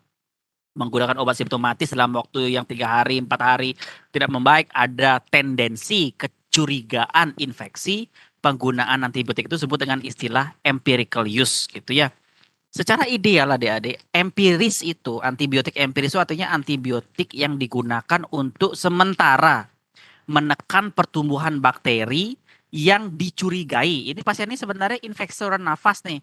menggunakan obat simptomatis dalam waktu yang 3 hari, 4 hari tidak membaik, ada tendensi kecurigaan infeksi, penggunaan antibiotik itu disebut dengan istilah empirical use gitu ya. Secara ideal adik-adik, empiris itu, antibiotik empiris itu artinya antibiotik yang digunakan untuk sementara menekan pertumbuhan bakteri yang dicurigai. Ini pasien ini sebenarnya infeksi saluran nafas nih.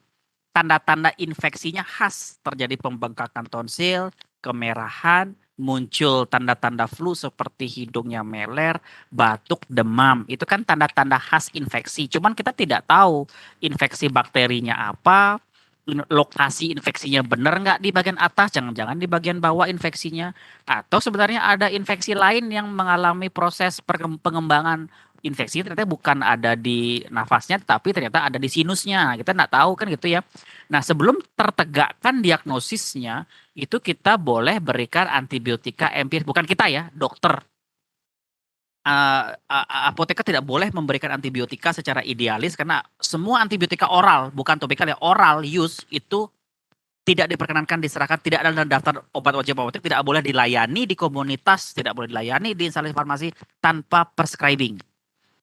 Tanda-tanda infeksinya khas, terjadi pembengkakan tonsil, kemerahan, muncul tanda-tanda flu seperti hidungnya meler, batuk, demam. Itu kan tanda-tanda khas infeksi. Cuman kita tidak tahu infeksi bakterinya apa, lokasi infeksinya benar nggak di bagian atas, jangan-jangan di bagian bawah infeksinya. Atau sebenarnya ada infeksi lain yang mengalami proses pengembangan infeksi ternyata bukan ada di nafasnya, tapi ternyata ada di sinusnya. Kita nggak tahu kan gitu ya. Nah, sebelum tertegakkan diagnosisnya, itu kita boleh berikan antibiotika empiris. Bukan kita ya, dokter. Apoteker tidak boleh memberikan antibiotika secara idealis karena semua antibiotika oral, bukan topikal ya, oral use itu tidak diperkenankan diserahkan, tidak ada dalam daftar obat wajib apotek, tidak boleh dilayani di komunitas, tidak boleh dilayani di instansi farmasi tanpa prescribing.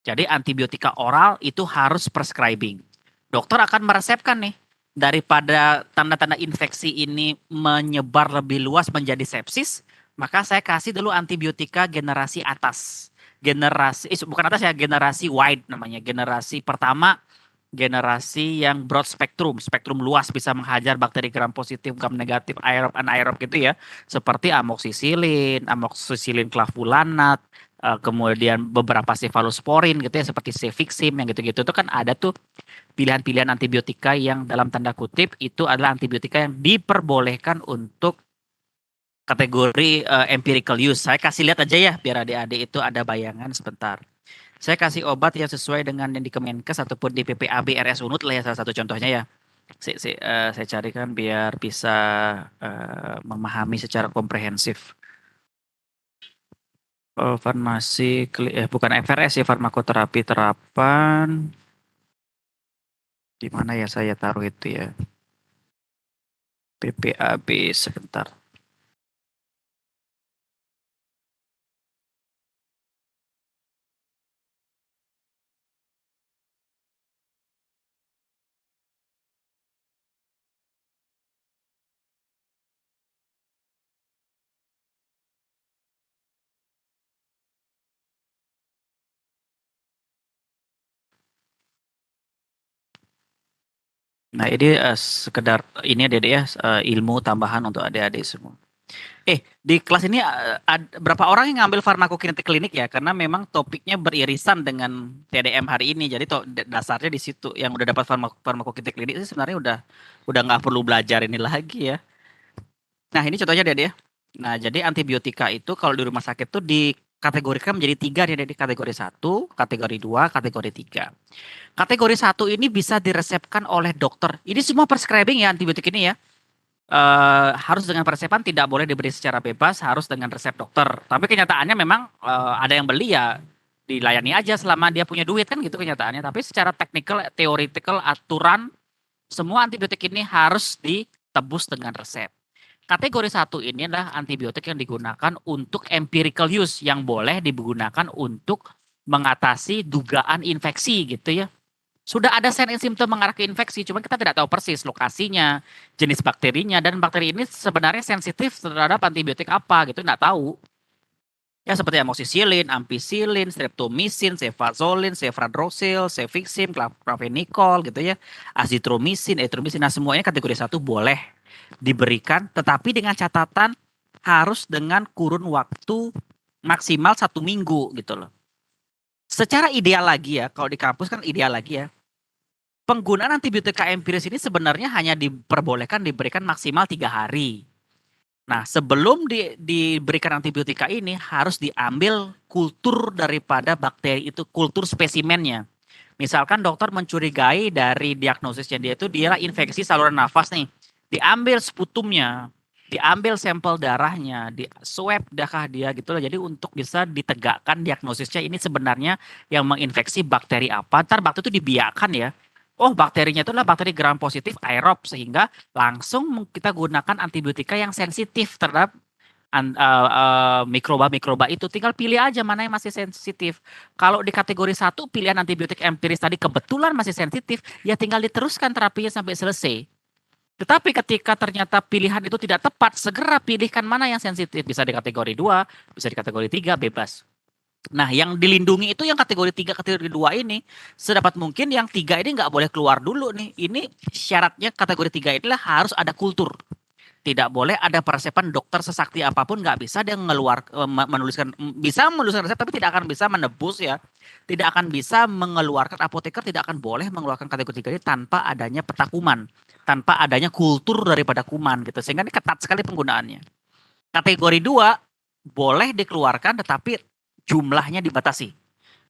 Jadi antibiotika oral itu harus prescribing. Dokter akan meresepkan nih, daripada tanda-tanda infeksi ini menyebar lebih luas menjadi sepsis, maka saya kasih dulu antibiotika generasi atas. Bukan atas ya, generasi wide namanya. Generasi pertama, generasi yang broad spektrum, spektrum luas bisa menghajar bakteri gram positif, gram negatif, aerob, anaerob gitu ya. Seperti amoxicillin clavulanat, kemudian beberapa cephalosporin gitu ya, seperti cefixim yang gitu-gitu itu kan ada tuh pilihan-pilihan antibiotika yang dalam tanda kutip itu adalah antibiotika yang diperbolehkan untuk kategori empirical use. Saya kasih lihat aja ya biar adik-adik itu ada bayangan sebentar. Saya kasih obat yang sesuai dengan yang di Kemenkes ataupun di PPAB RS Unut lah ya, salah satu contohnya ya. Saya carikan biar bisa memahami secara komprehensif. Bukan FRS ya, farmakoterapi terapan. Di mana ya saya taruh itu ya? PPAB sebentar. Nah, ini sekedar ini adik-adik ya, ilmu tambahan untuk adik-adik semua. Di kelas ini berapa orang yang ngambil farmakokinetik klinik ya? Karena memang topiknya beririsan dengan TDM hari ini. Jadi dasarnya di situ. Yang udah dapat farmakokinetik klinik itu sebenarnya udah nggak perlu belajar ini lagi ya. Nah, ini contohnya deh ya. Nah, jadi antibiotika itu kalau di rumah sakit tuh dikategorikan menjadi 3 nih, di kategori 1, kategori 2, kategori 3. Kategori 1 ini bisa diresepkan oleh dokter. Ini semua prescribing ya antibiotik ini ya. Harus dengan persepan, tidak boleh diberi secara bebas, harus dengan resep dokter. Tapi kenyataannya memang ada yang beli ya dilayani aja selama dia punya duit kan gitu kenyataannya. Tapi secara technical, theoretical, aturan semua antibiotik ini harus ditebus dengan resep. Kategori 1 ini adalah antibiotik yang digunakan untuk empirical use yang boleh digunakan untuk mengatasi dugaan infeksi gitu ya. Sudah ada sign and symptom mengarah ke infeksi, cuma kita tidak tahu persis lokasinya, jenis bakterinya, dan bakteri ini sebenarnya sensitif terhadap antibiotik apa gitu, tidak tahu. Ya seperti amoxicillin, ampicillin, streptomycin, cefazolin, cefradroxil, cefixim, clavenical gitu ya, azitromycin, erythromycin. Nah semuanya kategori 1 boleh diberikan, tetapi dengan catatan harus dengan kurun waktu maksimal 1 minggu gitu loh. Secara ideal lagi ya, kalau di kampus kan ideal lagi ya. penggunaan antibiotika empiris ini sebenarnya hanya diberikan maksimal 3 hari. Nah, sebelum diberikan antibiotika ini harus diambil kultur daripada bakteri itu, kultur spesimennya. Misalkan dokter mencurigai dari diagnosisnya dia infeksi saluran nafas nih. Diambil sputumnya, diambil sampel darahnya, di swab dahkah dia gitu loh. Jadi untuk bisa ditegakkan diagnosisnya ini sebenarnya yang menginfeksi bakteri apa. Ntar bakteri itu dibiarkan ya. Oh, bakterinya itu adalah bakteri gram positif aerob sehingga langsung kita gunakan antibiotika yang sensitif terhadap mikroba-mikroba itu. Tinggal pilih aja mana yang masih sensitif. Kalau di kategori 1 pilihan antibiotik empiris tadi kebetulan masih sensitif, ya tinggal diteruskan terapinya sampai selesai. Tetapi ketika ternyata pilihan itu tidak tepat, segera pilihkan mana yang sensitif. Bisa di kategori 2, bisa di kategori 3, bebas. Nah, yang dilindungi itu yang kategori 3, kategori 2 ini. Sedapat mungkin yang 3 ini nggak boleh keluar dulu nih. Ini syaratnya kategori 3 inilah harus ada kultur. Tidak boleh ada peresepan dokter sesakti apapun, nggak bisa dia bisa menuliskan resep tapi tidak akan bisa menebus ya. Tidak akan bisa mengeluarkan, apoteker tidak akan boleh mengeluarkan kategori 3 ini tanpa adanya peta kuman, tanpa adanya kultur daripada kuman gitu. Sehingga ini ketat sekali penggunaannya. Kategori 2 boleh dikeluarkan tetapi jumlahnya dibatasi.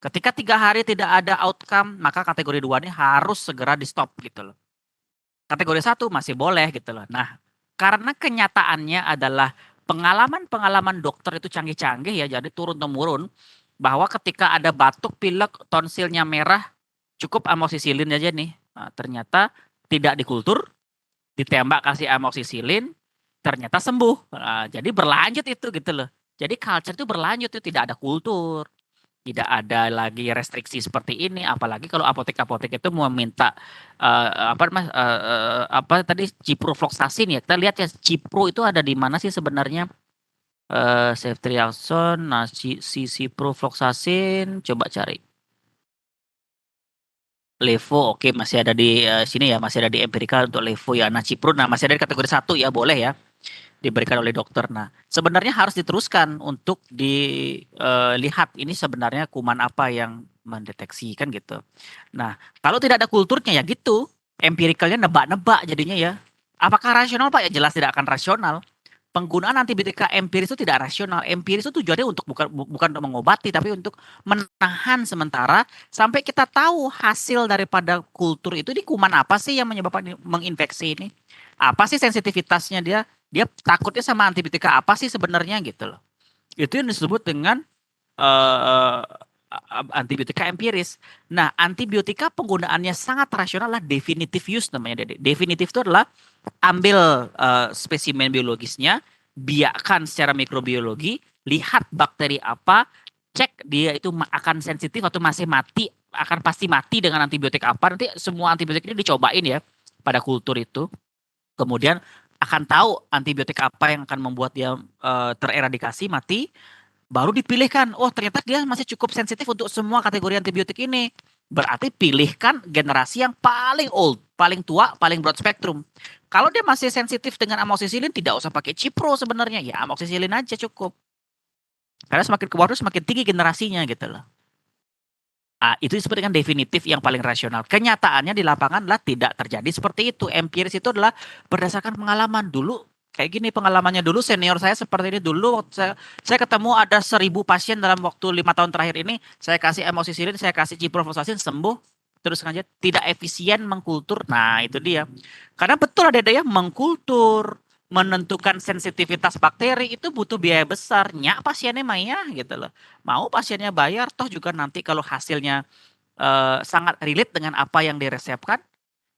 Ketika 3 hari tidak ada outcome, maka kategori 2 ini harus segera di stop gitu loh. Kategori 1 masih boleh gitu loh. Nah, karena kenyataannya adalah pengalaman-pengalaman dokter itu canggih-canggih ya, jadi turun-temurun bahwa ketika ada batuk, pilek, tonsilnya merah, cukup amoksisilin aja nih. Nah, ternyata tidak dikultur, ditembak kasih amoksisilin, ternyata sembuh. Nah, jadi berlanjut itu gitu loh. Jadi culture itu berlanjut itu tidak ada kultur, tidak ada lagi restriksi seperti ini. Apalagi kalau apotek-apotek itu mau minta apa tadi ciprofloxacin ya. Kita lihat ya cipro itu ada di mana sih sebenarnya? Ceftriaxone, nah ciprofloxacin, coba cari. Levo, oke masih ada di sini ya, masih ada di empirical untuk Levo ya. Nah cipro, nah masih ada di kategori 1 ya, boleh ya diberikan oleh dokter. Nah, sebenarnya harus diteruskan untuk dilihat ini sebenarnya kuman apa yang mendeteksi kan gitu. Nah, kalau tidak ada kulturnya ya gitu, empirikalnya nebak-nebak jadinya ya. Apakah rasional Pak? Ya jelas tidak akan rasional. Penggunaan antibiotika empiris itu tidak rasional. Empiris itu tujuannya untuk bukan untuk mengobati tapi untuk menahan sementara sampai kita tahu hasil daripada kultur itu di kuman apa sih yang menyebabkan menginfeksi ini. Apa sih sensitivitasnya dia? Dia takutnya sama antibiotika apa sih sebenarnya gitu loh. Itu yang disebut dengan uh, antibiotika empiris. Nah, antibiotika penggunaannya sangat rasional lah definitive use namanya. Definitif itu adalah ambil spesimen biologisnya, biakkan secara mikrobiologi, lihat bakteri apa, cek dia itu akan sensitif atau masih mati, akan pasti mati dengan antibiotik apa. Nanti semua antibiotik ini dicobain ya pada kultur itu. Kemudian akan tahu antibiotik apa yang akan membuat dia tereradikasi, mati. Baru dipilihkan, oh ternyata dia masih cukup sensitif untuk semua kategori antibiotik ini. Berarti pilihkan generasi yang paling old, paling tua, paling broad spectrum. Kalau dia masih sensitif dengan amoksisilin, tidak usah pakai cipro sebenarnya. Ya amoksisilin aja cukup. Karena semakin ke bawah semakin tinggi generasinya gitu loh. Itu disebut dengan definitif yang paling rasional. Kenyataannya di lapangan adalah tidak terjadi seperti itu. Empiris itu adalah berdasarkan pengalaman dulu. Kayak gini pengalamannya dulu senior saya seperti ini dulu. Saya ketemu ada 1.000 pasien dalam waktu 5 tahun terakhir ini. Saya kasih amoksisilin, saya kasih ciprofloxacin sembuh. Terus aja tidak efisien mengkultur. Nah itu dia. Karena betul ada ya mengkultur, menentukan sensitivitas bakteri itu butuh biaya besar. Nyak pasiennya maya gitu loh. Mau pasiennya bayar, toh juga nanti kalau hasilnya sangat relate dengan apa yang diresepkan,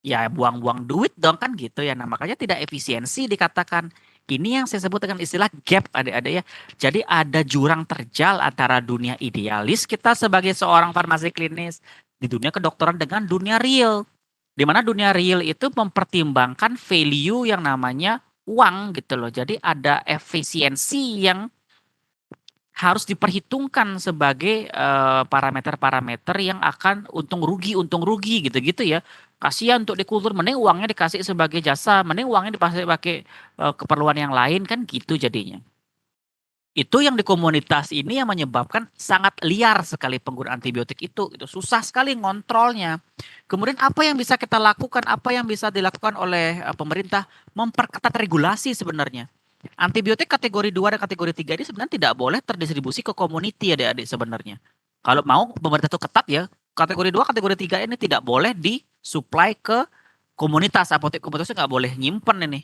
ya buang-buang duit dong kan gitu ya. Nah makanya tidak efisiensi dikatakan. Ini yang saya sebut dengan istilah gap adik-adik ya. Jadi ada jurang terjal antara dunia idealis kita sebagai seorang farmasi klinis di dunia kedokteran dengan dunia real. Di mana dunia real itu mempertimbangkan value yang namanya uang gitu loh. Jadi ada efisiensi yang harus diperhitungkan sebagai parameter-parameter yang akan untung rugi gitu-gitu ya. Kasihan untuk dikultur, mending uangnya dikasih sebagai jasa, mending uangnya dipakai keperluan yang lain kan gitu jadinya. Itu yang di komunitas ini yang menyebabkan sangat liar sekali penggunaan antibiotik itu susah sekali ngontrolnya. Kemudian apa yang bisa kita lakukan, apa yang bisa dilakukan oleh pemerintah, memperketat regulasi sebenarnya. Antibiotik kategori 2 dan kategori 3 ini sebenarnya tidak boleh terdistribusi ke community adik-adik sebenarnya. Kalau mau pemerintah itu ketat ya, kategori 2, kategori 3 ini tidak boleh disuplai ke komunitas, apotek komunitas nggak boleh nyimpen ini.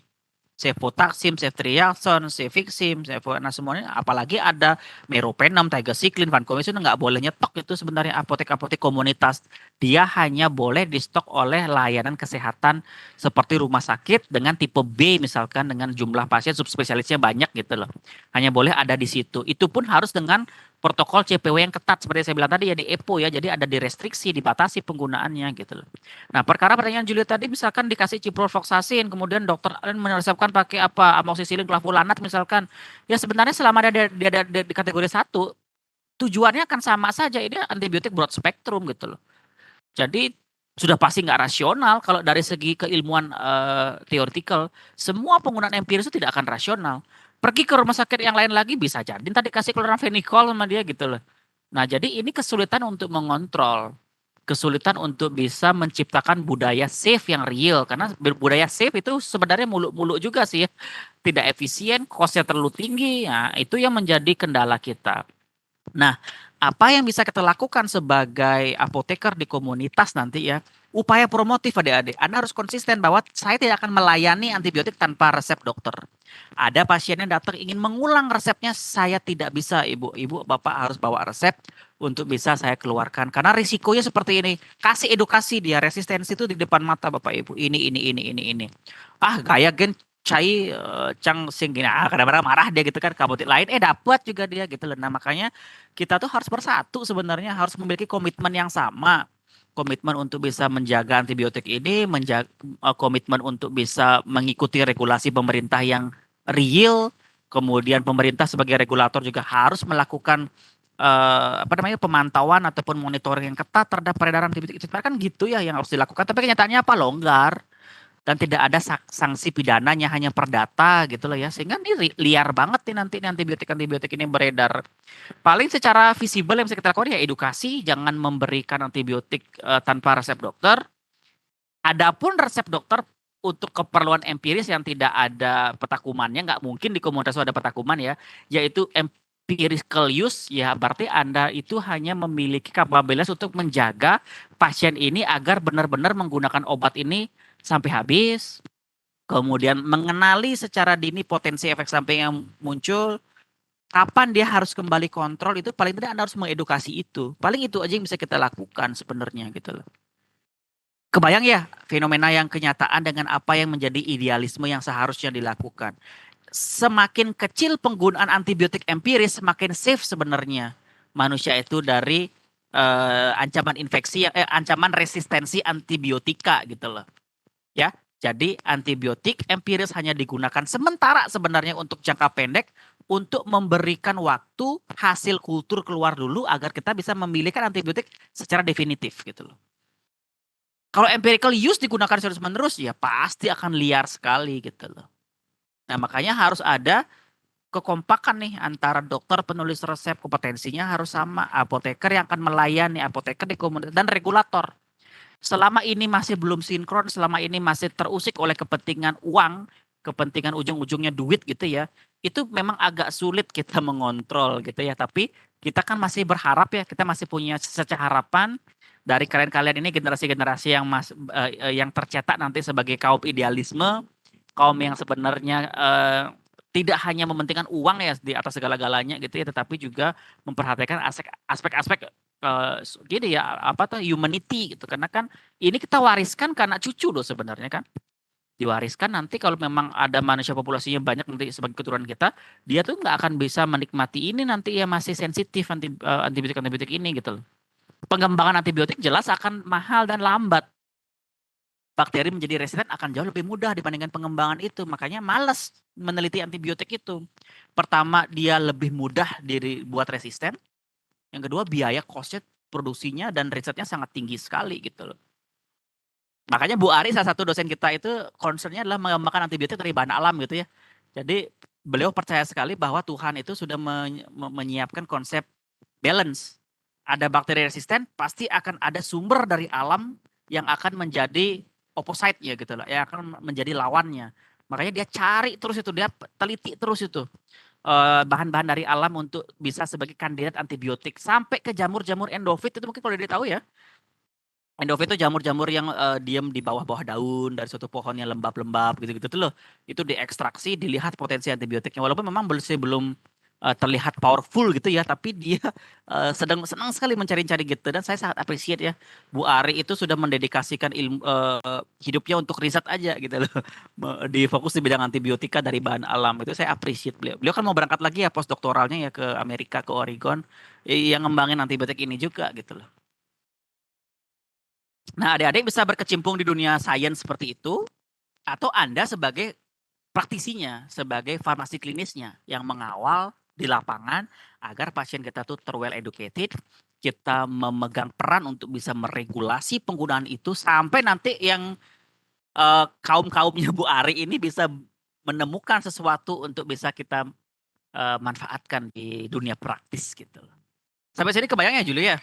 Cefotaxim, ceftriaxone, cefixim, nah semuanya, apalagi ada meropenem, tigecycline, vancomycin nggak boleh nyetok itu sebenarnya apotek-apotek komunitas. Dia hanya boleh di stok oleh layanan kesehatan seperti rumah sakit dengan tipe B misalkan dengan jumlah pasien subspesialisnya banyak gitu loh. Hanya boleh ada di situ. Itu pun harus dengan protokol CPW yang ketat seperti saya bilang tadi ya di EPO ya. Jadi ada direstriksi, dibatasi penggunaannya gitu loh. Nah, perkara pertanyaan Juliet tadi misalkan dikasih ciprofloxacin, kemudian dokter meresepkan pakai apa amoxicillin clavulanat misalkan. Ya sebenarnya selama dia ada di kategori 1, tujuannya akan sama saja. Ini antibiotik broad spectrum gitu loh. Jadi sudah pasti nggak rasional kalau dari segi keilmuan theoretical. Semua penggunaan empiris itu tidak akan rasional. Pergi ke rumah sakit yang lain lagi bisa jadi tadi kasih chloramphenicol sama dia gitu loh. Nah, jadi ini kesulitan untuk mengontrol, kesulitan untuk bisa menciptakan budaya safe yang real karena budaya safe itu sebenarnya muluk-muluk juga sih ya. Tidak efisien, cost-nya terlalu tinggi. Nah, itu yang menjadi kendala kita. Nah, apa yang bisa kita lakukan sebagai apoteker di komunitas nanti ya? Upaya promotif adik-adik. Anda harus konsisten bahwa saya tidak akan melayani antibiotik tanpa resep dokter. Ada pasien yang datang ingin mengulang resepnya, saya tidak bisa ibu. Ibu, bapak harus bawa resep untuk bisa saya keluarkan. Karena risikonya seperti ini. Kasih edukasi dia, resistensi itu di depan mata bapak ibu. Ini. Ah, gaya gen cai cang sing gini. Ah, kadang-kadang marah dia gitu kan. Kabutit lain, dapat juga dia gitu loh. Nah, makanya kita tuh harus bersatu sebenarnya, harus memiliki komitmen yang sama. Komitmen untuk bisa menjaga antibiotik ini, komitmen untuk bisa mengikuti regulasi pemerintah yang real. Kemudian pemerintah sebagai regulator juga harus melakukan pemantauan ataupun monitoring yang ketat terhadap peredaran antibiotik itu kan gitu ya yang harus dilakukan. Tapi kenyataannya apa? Longgar dan tidak ada sanksi pidananya hanya perdata gitu loh ya sehingga ini liar banget nih nanti antibiotik ini beredar. Paling secara visible yang bisa kita lakukan ya edukasi, jangan memberikan antibiotik tanpa resep dokter. Adapun resep dokter untuk keperluan empiris yang tidak ada petakumannya, nggak mungkin di komunitas ada petakuman ya, yaitu empirical use, ya berarti Anda itu hanya memiliki kapabilitas untuk menjaga pasien ini agar benar-benar menggunakan obat ini sampai habis, kemudian mengenali secara dini potensi efek samping yang muncul, kapan dia harus kembali kontrol, itu paling tidak Anda harus mengedukasi itu. Paling itu aja yang bisa kita lakukan sebenarnya gitu loh. Kebayang ya fenomena yang kenyataan dengan apa yang menjadi idealisme yang seharusnya dilakukan. Semakin kecil penggunaan antibiotik empiris, semakin safe sebenarnya manusia itu dari ancaman infeksi, ancaman resistensi antibiotika gitu loh. Ya, jadi antibiotik empiris hanya digunakan sementara sebenarnya untuk jangka pendek untuk memberikan waktu hasil kultur keluar dulu agar kita bisa memilihkan antibiotik secara definitif gitu loh. Kalau empirical use digunakan terus-menerus ya pasti akan liar sekali gitu loh. Nah, makanya harus ada kekompakan nih antara dokter penulis resep, kompetensinya harus sama, apoteker yang akan melayani, apoteker di komunitas dan regulator. Selama ini masih belum sinkron, selama ini masih terusik oleh kepentingan uang, kepentingan ujung-ujungnya duit gitu ya, itu memang agak sulit kita mengontrol gitu ya. Tapi kita kan masih berharap ya, kita masih punya sececah harapan dari kalian-kalian ini generasi-generasi yang tercetak nanti sebagai kaum idealisme, kaum yang sebenarnya tidak hanya mementingkan uang ya di atas segala-galanya gitu ya, tetapi juga memperhatikan aspek-aspek gini ya apa tuh humanity gitu karena kan ini kita wariskan karena cucu loh sebenarnya kan diwariskan nanti kalau memang ada manusia populasinya banyak nanti sebagai keturunan kita dia tuh nggak akan bisa menikmati ini nanti ya masih sensitif antibiotik ini gitu loh. Pengembangan antibiotik jelas akan mahal dan lambat. Bakteri menjadi resisten akan jauh lebih mudah dibandingkan pengembangan itu. Makanya males meneliti antibiotik itu. Pertama, dia lebih mudah dibuat resisten. Yang kedua, biaya cost-nya produksinya dan risetnya sangat tinggi sekali gitu loh. Makanya Bu Ari salah satu dosen kita itu concernnya adalah mengembangkan antibiotik dari bahan alam gitu ya. Jadi beliau percaya sekali bahwa Tuhan itu sudah menyiapkan konsep balance. Ada bakteri resisten, pasti akan ada sumber dari alam yang akan menjadi opposite-nya gitu loh, yang akan menjadi lawannya. Makanya dia cari terus itu, dia teliti terus itu bahan-bahan dari alam untuk bisa sebagai kandidat antibiotik sampai ke jamur-jamur endofit itu mungkin kalau dia tahu ya. Endofit itu jamur-jamur yang diam di bawah-bawah daun dari suatu pohon yang lembab-lembab gitu-gitu tuh loh. Itu diekstraksi, dilihat potensi antibiotiknya. Walaupun memang belum terlihat powerful gitu ya, tapi dia senang sekali mencari-cari gitu. Dan saya sangat appreciate ya, Bu Ari itu sudah mendedikasikan ilmu hidupnya untuk riset aja gitu loh. Difokus di bidang antibiotika dari bahan alam. Itu saya appreciate beliau. Beliau kan mau berangkat lagi ya postdoktoralnya ya ke Amerika, ke Oregon, yang ngembangin antibiotik ini juga gitu loh. Nah, adik-adik bisa berkecimpung di dunia sains seperti itu, atau Anda sebagai praktisinya, sebagai farmasi klinisnya yang mengawal di lapangan agar pasien kita tuh terwell educated, kita memegang peran untuk bisa meregulasi penggunaan itu sampai nanti yang kaum-kaumnya Bu Ari ini bisa menemukan sesuatu untuk bisa kita manfaatkan di dunia praktis gitu. Sampai sini kebayang ya Juli ya?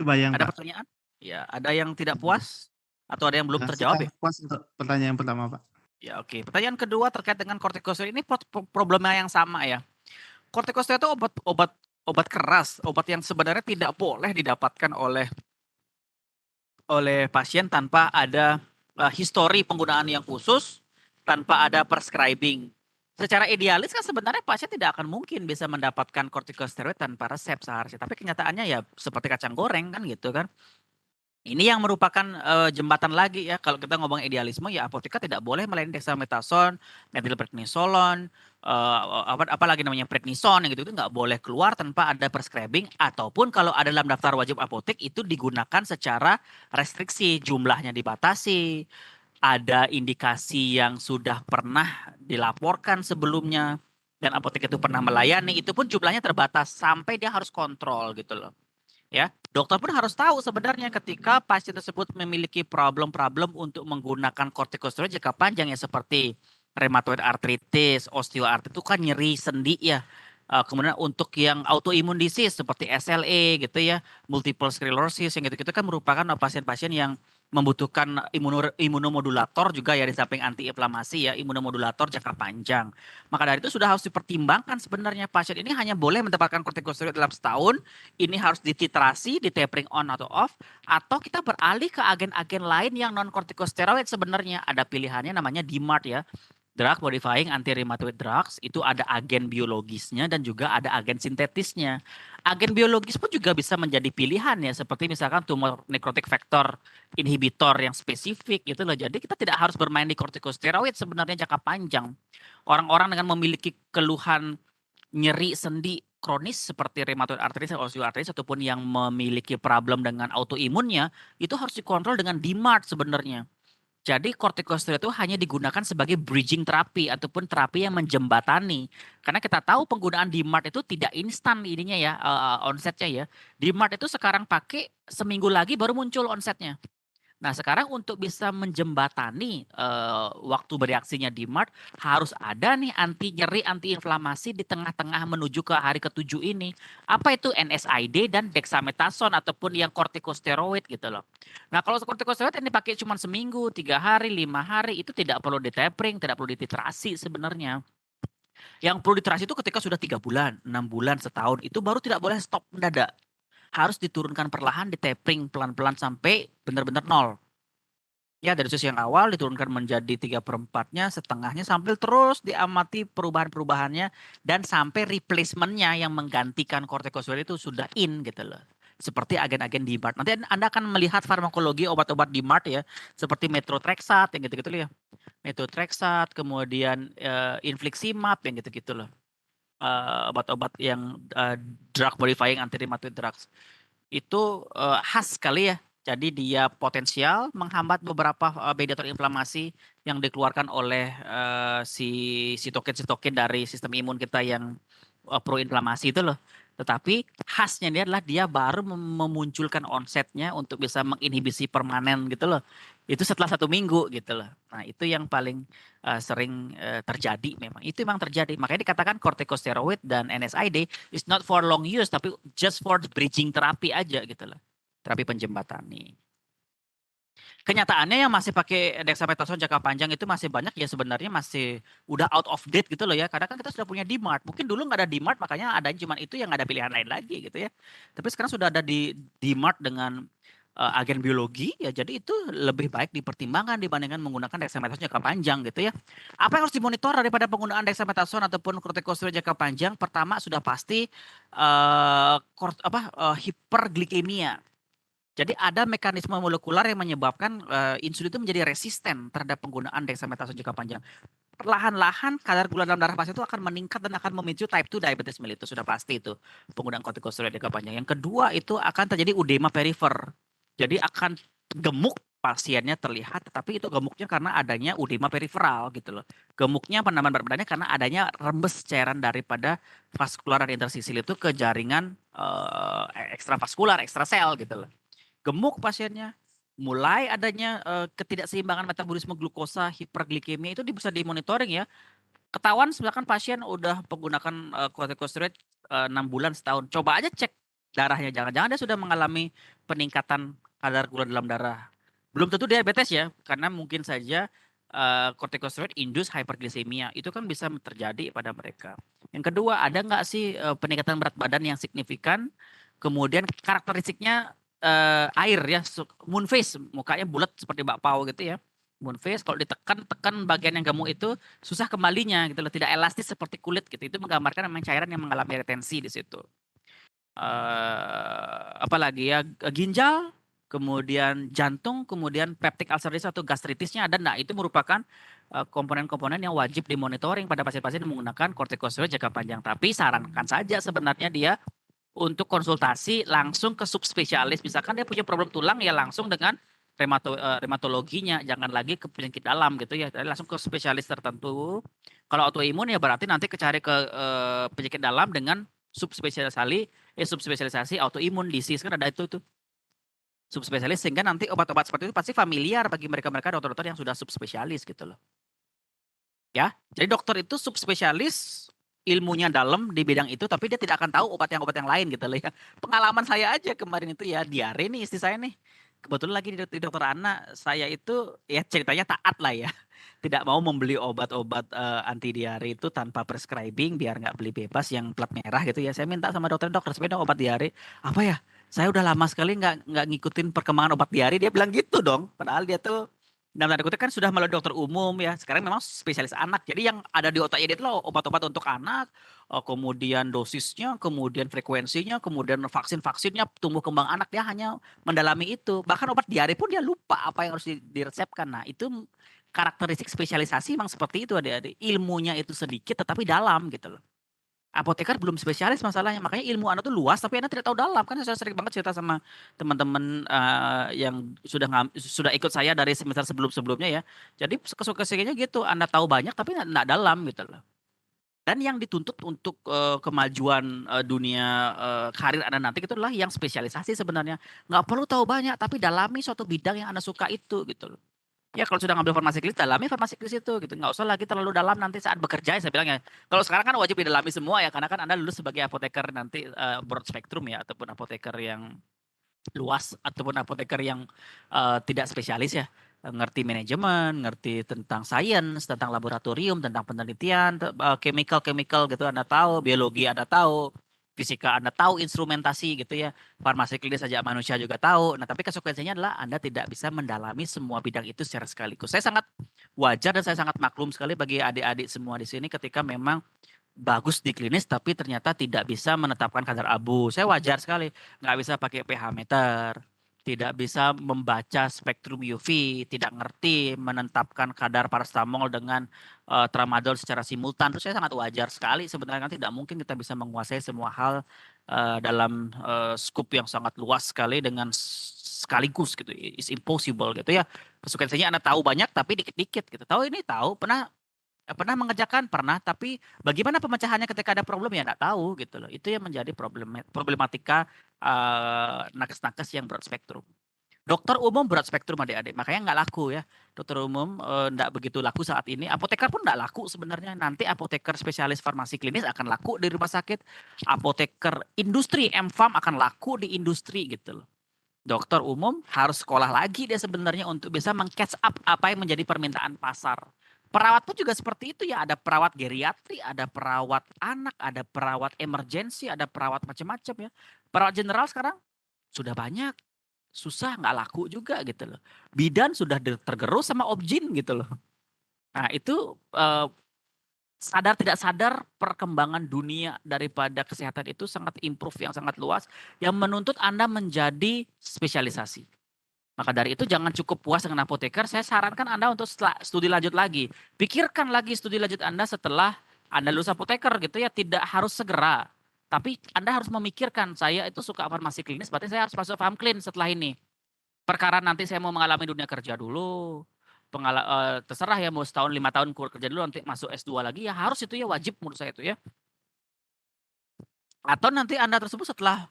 Kebayang, Ada Pak. pertanyaan? Ya, ada yang tidak puas atau ada yang belum terjawab Saya ya? puas untuk pertanyaan pertama, Pak. Ya, oke. Pertanyaan kedua terkait dengan kortikosteroid ini problemnya yang sama ya. Kortikosteroid itu obat keras, obat yang sebenarnya tidak boleh didapatkan oleh pasien tanpa ada histori penggunaan yang khusus, tanpa ada prescribing. Secara idealis kan sebenarnya pasien tidak akan mungkin bisa mendapatkan kortikosteroid tanpa resep seharusnya. Tapi kenyataannya ya seperti kacang goreng kan gitu kan. Ini yang merupakan jembatan lagi ya kalau kita ngomong idealisme ya apoteker tidak boleh melayani dexamethasone, methylprednisolone, apa lagi namanya prednison yang gitu itu nggak boleh keluar tanpa ada prescribing ataupun kalau ada dalam daftar wajib apotek itu digunakan secara restriksi, jumlahnya dibatasi, ada indikasi yang sudah pernah dilaporkan sebelumnya dan apotek itu pernah melayani itu pun jumlahnya terbatas sampai dia harus kontrol gitu loh. Ya, dokter pun harus tahu sebenarnya ketika pasien tersebut memiliki problem-problem untuk menggunakan kortikosteroid jangka panjang ya seperti rheumatoid arthritis, osteoartritis itu kan nyeri sendi ya. Kemudian untuk yang autoimmune disease seperti SLE gitu ya, multiple sclerosis yang gitu-gitu kan merupakan pasien-pasien yang membutuhkan imunomodulator juga ya di samping antiinflamasi ya, imunomodulator jangka panjang. Maka dari itu sudah harus dipertimbangkan sebenarnya pasien ini hanya boleh mendapatkan kortikosteroid dalam setahun ini harus dititrasi, di tapering on atau off, atau kita beralih ke agen-agen lain yang non kortikosteroid sebenarnya. Ada pilihannya namanya DMARD ya. Drug modifying anti rheumatoid drugs itu ada agen biologisnya dan juga ada agen sintetisnya. Agen biologis pun juga bisa menjadi pilihan ya seperti misalkan tumor necrotic factor inhibitor yang spesifik gitu loh. Jadi kita tidak harus bermain di kortikosteroid sebenarnya jangka panjang. Orang-orang dengan memiliki keluhan nyeri sendi kronis seperti rheumatoid arthritis, osteoartritis ataupun yang memiliki problem dengan autoimunnya itu harus dikontrol dengan DMARD sebenarnya. Jadi kortikosteroid itu hanya digunakan sebagai bridging terapi ataupun terapi yang menjembatani. Karena kita tahu penggunaan DMARD itu tidak instan ininya ya onsetnya ya. DMARD itu sekarang pakai seminggu lagi baru muncul onsetnya. Nah, sekarang untuk bisa menjembatani waktu bereaksinya DMARD harus ada nih anti nyeri, anti inflamasi di tengah-tengah menuju ke hari ke-7 ini. Apa itu NSAID dan dexamethasone ataupun yang kortikosteroid gitu loh. Nah, kalau kortikosteroid ini pakai cuma seminggu, 3 hari, 5 hari itu tidak perlu ditapering, tidak perlu dititrasi sebenarnya. Yang perlu dititrasi itu ketika sudah 3 bulan, 6 bulan, setahun itu baru tidak boleh stop mendadak. Harus diturunkan perlahan, ditapering pelan-pelan sampai benar-benar nol. Ya dari dosis yang awal diturunkan menjadi 3/4-nya, setengahnya sambil terus diamati perubahan-perubahannya dan sampai replacementnya yang menggantikan kortikosteroid itu sudah in gitu loh. Seperti agen-agen DMARD. Nanti Anda akan melihat farmakologi obat-obat DMARD ya, seperti methotrexate yang gitu-gitu loh ya. Methotrexate, kemudian infliximab yang gitu-gitu loh. Obat-obat yang drug modifying anti rheumatoid drugs itu khas sekali ya. Jadi dia potensial menghambat beberapa mediator inflamasi yang dikeluarkan oleh si sitokin-sitokin dari sistem imun kita yang proinflamasi itu loh. Tetapi khasnya dia adalah dia baru memunculkan onsetnya untuk bisa menginhibisi permanen gitu loh. Itu setelah 1 minggu gitu loh. Nah itu yang paling sering terjadi memang. Itu memang terjadi. Makanya dikatakan corticosteroid dan NSAID is not for long use, tapi just for the bridging terapi aja gitu loh. Terapi penjembatan nih. Kenyataannya yang masih pakai dexamethasone jangka panjang itu masih banyak ya sebenarnya masih udah out of date gitu loh ya. Karena kan kita sudah punya Dmart. Mungkin dulu nggak ada Dmart makanya ada cuma itu yang nggak ada pilihan lain lagi gitu ya. Tapi sekarang sudah ada di Dmart dengan agen biologi ya jadi itu lebih baik dipertimbangkan dibandingkan menggunakan dexamethasone jangka panjang gitu ya. Apa yang harus dimonitor daripada penggunaan dexamethasone ataupun corticosteroid jangka panjang? Pertama sudah pasti hiperglikemia. Jadi ada mekanisme molekular yang menyebabkan insulin itu menjadi resisten terhadap penggunaan dexamethasone jangka panjang. Perlahan-lahan kadar gula dalam darah pasien itu akan meningkat dan akan memicu type 2 diabetes mellitus. Sudah pasti itu penggunaan kortikosteroid jangka panjang. Yang kedua itu akan terjadi edema perifer. Jadi akan gemuk pasiennya terlihat, tetapi itu gemuknya karena adanya edema periferal gitu loh. Gemuknya penambahan berat badannya karena adanya rembes cairan daripada vaskular dan interstisil itu ke jaringan ekstravaskular, ekstrasel gitu loh. Gemuk pasiennya, mulai adanya ketidakseimbangan metabolisme glukosa, hiperglikemia itu bisa dimonitoring ya. Ketahuan misalkan pasien udah menggunakan corticosteroid 6 bulan setahun. Coba aja cek darahnya, jangan-jangan dia sudah mengalami peningkatan kadar gula dalam darah. Belum tentu diabetes ya, karena mungkin saja corticosteroid induce hyperglycemia. Itu kan bisa terjadi pada mereka. Yang kedua, ada nggak sih peningkatan berat badan yang signifikan? Kemudian karakteristiknya air ya, moon face, mukanya bulat seperti bakpao gitu ya. Moon face kalau tekan bagian yang gemuk itu susah kembalinya gitu loh, tidak elastis seperti kulit gitu. Itu menggambarkan memang cairan yang mengalami retensi di situ. Apalagi ya ginjal, kemudian jantung, kemudian peptic ulcerosis atau gastritisnya ada. Nah, itu merupakan komponen-komponen yang wajib dimonitoring pada pasien-pasien yang menggunakan kortikosteroid jangka panjang. Tapi sarankan saja sebenarnya dia untuk konsultasi langsung ke subspesialis. Misalkan dia punya problem tulang ya langsung dengan reumatologinya, jangan lagi ke penyakit dalam gitu ya. Jadi langsung ke spesialis tertentu. Kalau autoimun ya berarti nanti cari ke penyakit dalam dengan subspesialisasi autoimun disease kan ada itu tuh. Subspesialis sehingga nanti obat-obat seperti itu pasti familiar bagi mereka-mereka dokter-dokter yang sudah subspesialis gitu loh. Ya, jadi dokter itu subspesialis ilmunya dalam di bidang itu tapi dia tidak akan tahu obat yang lain gitu loh ya. Pengalaman saya aja kemarin itu ya diare nih istri saya nih. Kebetulan lagi di dokter anak saya itu ya ceritanya taat lah ya. Tidak mau membeli obat-obat anti diare itu tanpa prescribing biar nggak beli bebas yang plat merah gitu ya. Saya minta sama dokter sebenarnya obat diare apa ya? Saya udah lama sekali nggak ngikutin perkembangan obat diare. Dia bilang gitu dong. Padahal dia tuh dalam tanda kutip kan sudah melalui dokter umum ya. Sekarang memang spesialis anak. Jadi yang ada di otaknya dia itu loh obat-obat untuk anak, kemudian dosisnya, kemudian frekuensinya, kemudian vaksin-vaksinnya, tumbuh kembang anak dia hanya mendalami itu. Bahkan obat diare pun dia lupa apa yang harus diresepkan. Nah, itu karakteristik spesialisasi memang seperti itu adik-adik. Ilmunya itu sedikit tetapi dalam gitu loh. Apoteker belum spesialis masalahnya, makanya ilmu Anda tuh luas tapi Anda tidak tahu dalam. Kan saya sering banget cerita sama teman-teman yang sudah ikut saya dari semester sebelum-sebelumnya ya. Jadi kesuksesannya gitu, Anda tahu banyak tapi nggak dalam gitu loh. Dan yang dituntut untuk kemajuan dunia karir Anda nanti itu adalah yang spesialisasi sebenarnya. Nggak perlu tahu banyak tapi dalami suatu bidang yang Anda suka itu gitu loh. Ya kalau sudah ngambil farmasi klinis, dalami farmasi klinis itu gitu. Nggak usah lagi terlalu dalam nanti saat bekerja saya bilang ya. Kalau sekarang kan wajib didalami semua ya, karena kan Anda lulus sebagai apoteker nanti broad spectrum ya, ataupun apoteker yang luas, ataupun apoteker yang tidak spesialis ya. Ngerti manajemen, ngerti tentang sains, tentang laboratorium, tentang penelitian, chemical gitu Anda tahu, biologi Anda tahu, fisika Anda tahu, instrumentasi gitu ya. Farmasi klinis saja manusia juga tahu. Nah, tapi konsekuensinya adalah Anda tidak bisa mendalami semua bidang itu secara sekaligus. Saya sangat wajar dan saya sangat maklum sekali bagi adik-adik semua di sini ketika memang bagus di klinis tapi ternyata tidak bisa menetapkan kadar abu. Saya wajar sekali, nggak bisa pakai pH meter, tidak bisa membaca spektrum UV, tidak ngerti menetapkan kadar paracetamol dengan tramadol secara simultan. Itu saya sangat wajar sekali. Sebenarnya kan tidak mungkin kita bisa menguasai semua hal dalam scope yang sangat luas sekali dengan sekaligus gitu. It's impossible gitu ya. Konsekuensinya Anda tahu banyak tapi dikit-dikit gitu. Tahu ini tahu, pernah mengerjakan pernah tapi bagaimana pemecahannya ketika ada problem ya nggak tahu gitu loh. Itu yang menjadi problematika nakes-nakes yang broad spektrum. Dokter umum berat spektrum adik-adik, makanya nggak laku ya. Dokter umum nggak begitu laku saat ini. Apoteker pun nggak laku sebenarnya. Nanti apoteker spesialis farmasi klinis akan laku di rumah sakit. Apoteker industri M-Farm akan laku di industri gitu loh. Dokter umum harus sekolah lagi dia sebenarnya untuk bisa meng-catch up apa yang menjadi permintaan pasar. Perawat pun juga seperti itu ya, ada perawat geriatri, ada perawat anak, ada perawat emergensi, ada perawat macam-macam ya. Perawat general sekarang sudah banyak, susah nggak laku juga gitu loh. Bidan sudah tergerus sama objin gitu loh. Nah itu sadar tidak sadar perkembangan dunia daripada kesehatan itu sangat improve yang sangat luas yang menuntut Anda menjadi spesialisasi. Maka dari itu jangan cukup puas dengan apoteker, saya sarankan Anda untuk studi lanjut lagi. Pikirkan lagi studi lanjut Anda setelah Anda lulus apoteker gitu ya, tidak harus segera. Tapi Anda harus memikirkan, saya itu suka farmasi klinis, berarti saya harus masuk FarmClean setelah ini. Perkara nanti saya mau mengalami dunia kerja dulu, terserah ya mau setahun 5 tahun kerja dulu nanti masuk S2 lagi ya harus itu ya wajib menurut saya itu ya. Atau nanti Anda tersebut setelah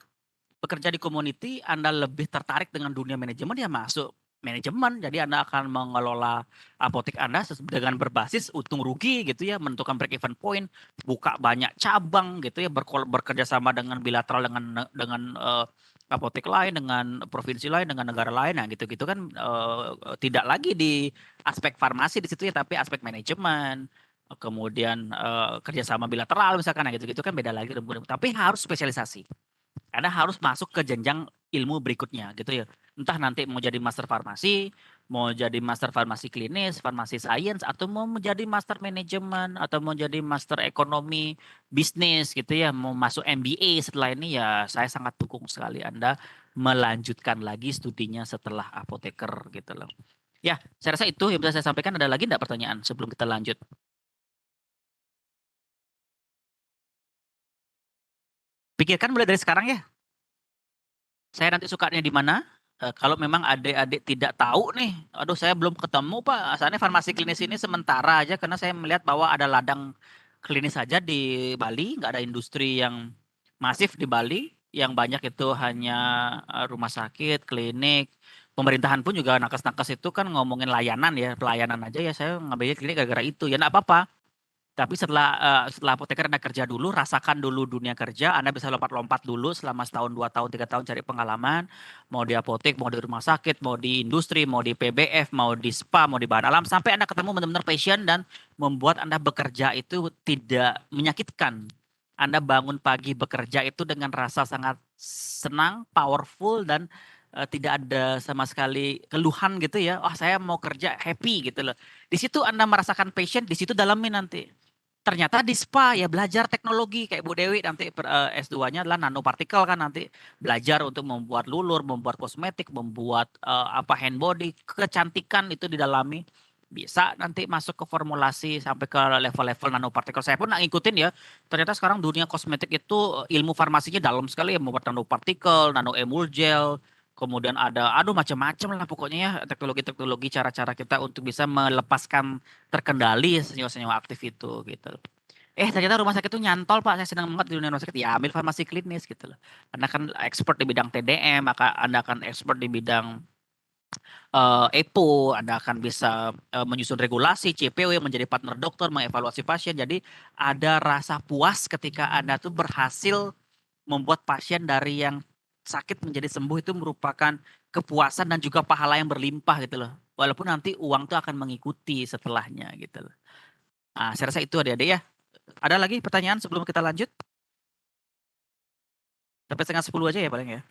bekerja di community, Anda lebih tertarik dengan dunia manajemen ya masuk manajemen. Jadi Anda akan mengelola apotek Anda dengan berbasis untung rugi gitu ya, menentukan break even point, buka banyak cabang gitu ya, bekerja sama dengan bilateral dengan apotek lain, dengan provinsi lain, dengan negara lain. Nah, gitu-gitu kan tidak lagi di aspek farmasi di situ ya, tapi aspek manajemen. Kemudian kerjasama bilateral misalkan, nah gitu-gitu kan beda lagi. Tapi harus spesialisasi. Anda harus masuk ke jenjang ilmu berikutnya gitu ya. Entah nanti mau jadi master farmasi, mau jadi master farmasi klinis, farmasi science, atau mau menjadi master manajemen, atau mau jadi master ekonomi bisnis gitu ya. Mau masuk MBA setelah ini ya saya sangat dukung sekali Anda melanjutkan lagi studinya setelah apoteker gitu loh. Ya, saya rasa itu yang bisa saya sampaikan. Ada lagi enggak pertanyaan sebelum kita lanjut? Pikirkan mulai dari sekarang ya. Saya nanti sukanya di mana? Kalau memang adik-adik tidak tahu nih, aduh saya belum ketemu Pak, asalnya farmasi klinis ini sementara aja karena saya melihat bahwa ada ladang klinis saja di Bali, nggak ada industri yang masif di Bali, yang banyak itu hanya rumah sakit, klinik, pemerintahan pun juga nakes-nakes itu kan ngomongin layanan ya, pelayanan aja ya saya ngambilnya klinik gara-gara itu, ya nggak apa-apa. Tapi setelah apoteker Anda kerja dulu, rasakan dulu dunia kerja, Anda bisa lompat-lompat dulu selama setahun, 2 tahun, 3 tahun cari pengalaman, mau di apotek, mau di rumah sakit, mau di industri, mau di PBF, mau di spa, mau di bahan alam, sampai Anda ketemu benar-benar passion dan membuat Anda bekerja itu tidak menyakitkan. Anda bangun pagi bekerja itu dengan rasa sangat senang, powerful, dan tidak ada sama sekali keluhan gitu ya. Oh saya mau kerja happy gitu loh. Di situ Anda merasakan passion, di situ dalamin nanti. Ternyata di SPA ya belajar teknologi kayak Bu Dewi nanti S2-nya adalah nanopartikel kan nanti belajar untuk membuat lulur, membuat kosmetik, membuat apa hand body, kecantikan itu didalami. Bisa nanti masuk ke formulasi sampai ke level-level nanopartikel. Saya pun ngikutin ya. Ternyata sekarang dunia kosmetik itu ilmu farmasinya dalam sekali ya, membuat nanopartikel, nano emulgel, kemudian ada aduh macam-macam lah pokoknya ya teknologi-teknologi cara-cara kita untuk bisa melepaskan terkendali senyawa-senyawa aktif itu gitu. Ternyata rumah sakit itu nyantol Pak, saya senang banget di dunia rumah sakit. Ya ambil farmasi klinis gitu loh. Anda kan expert di bidang TDM, maka Anda akan expert di bidang EPO, Anda akan bisa menyusun regulasi, CPW, menjadi partner dokter, mengevaluasi pasien. Jadi ada rasa puas ketika Anda tuh berhasil membuat pasien dari yang sakit menjadi sembuh itu merupakan kepuasan dan juga pahala yang berlimpah gitu loh. Walaupun nanti uang tuh akan mengikuti setelahnya gitu loh. Nah, saya rasa itu adik-adik ya. Ada lagi pertanyaan sebelum kita lanjut? Sampai 9:30 aja ya paling ya.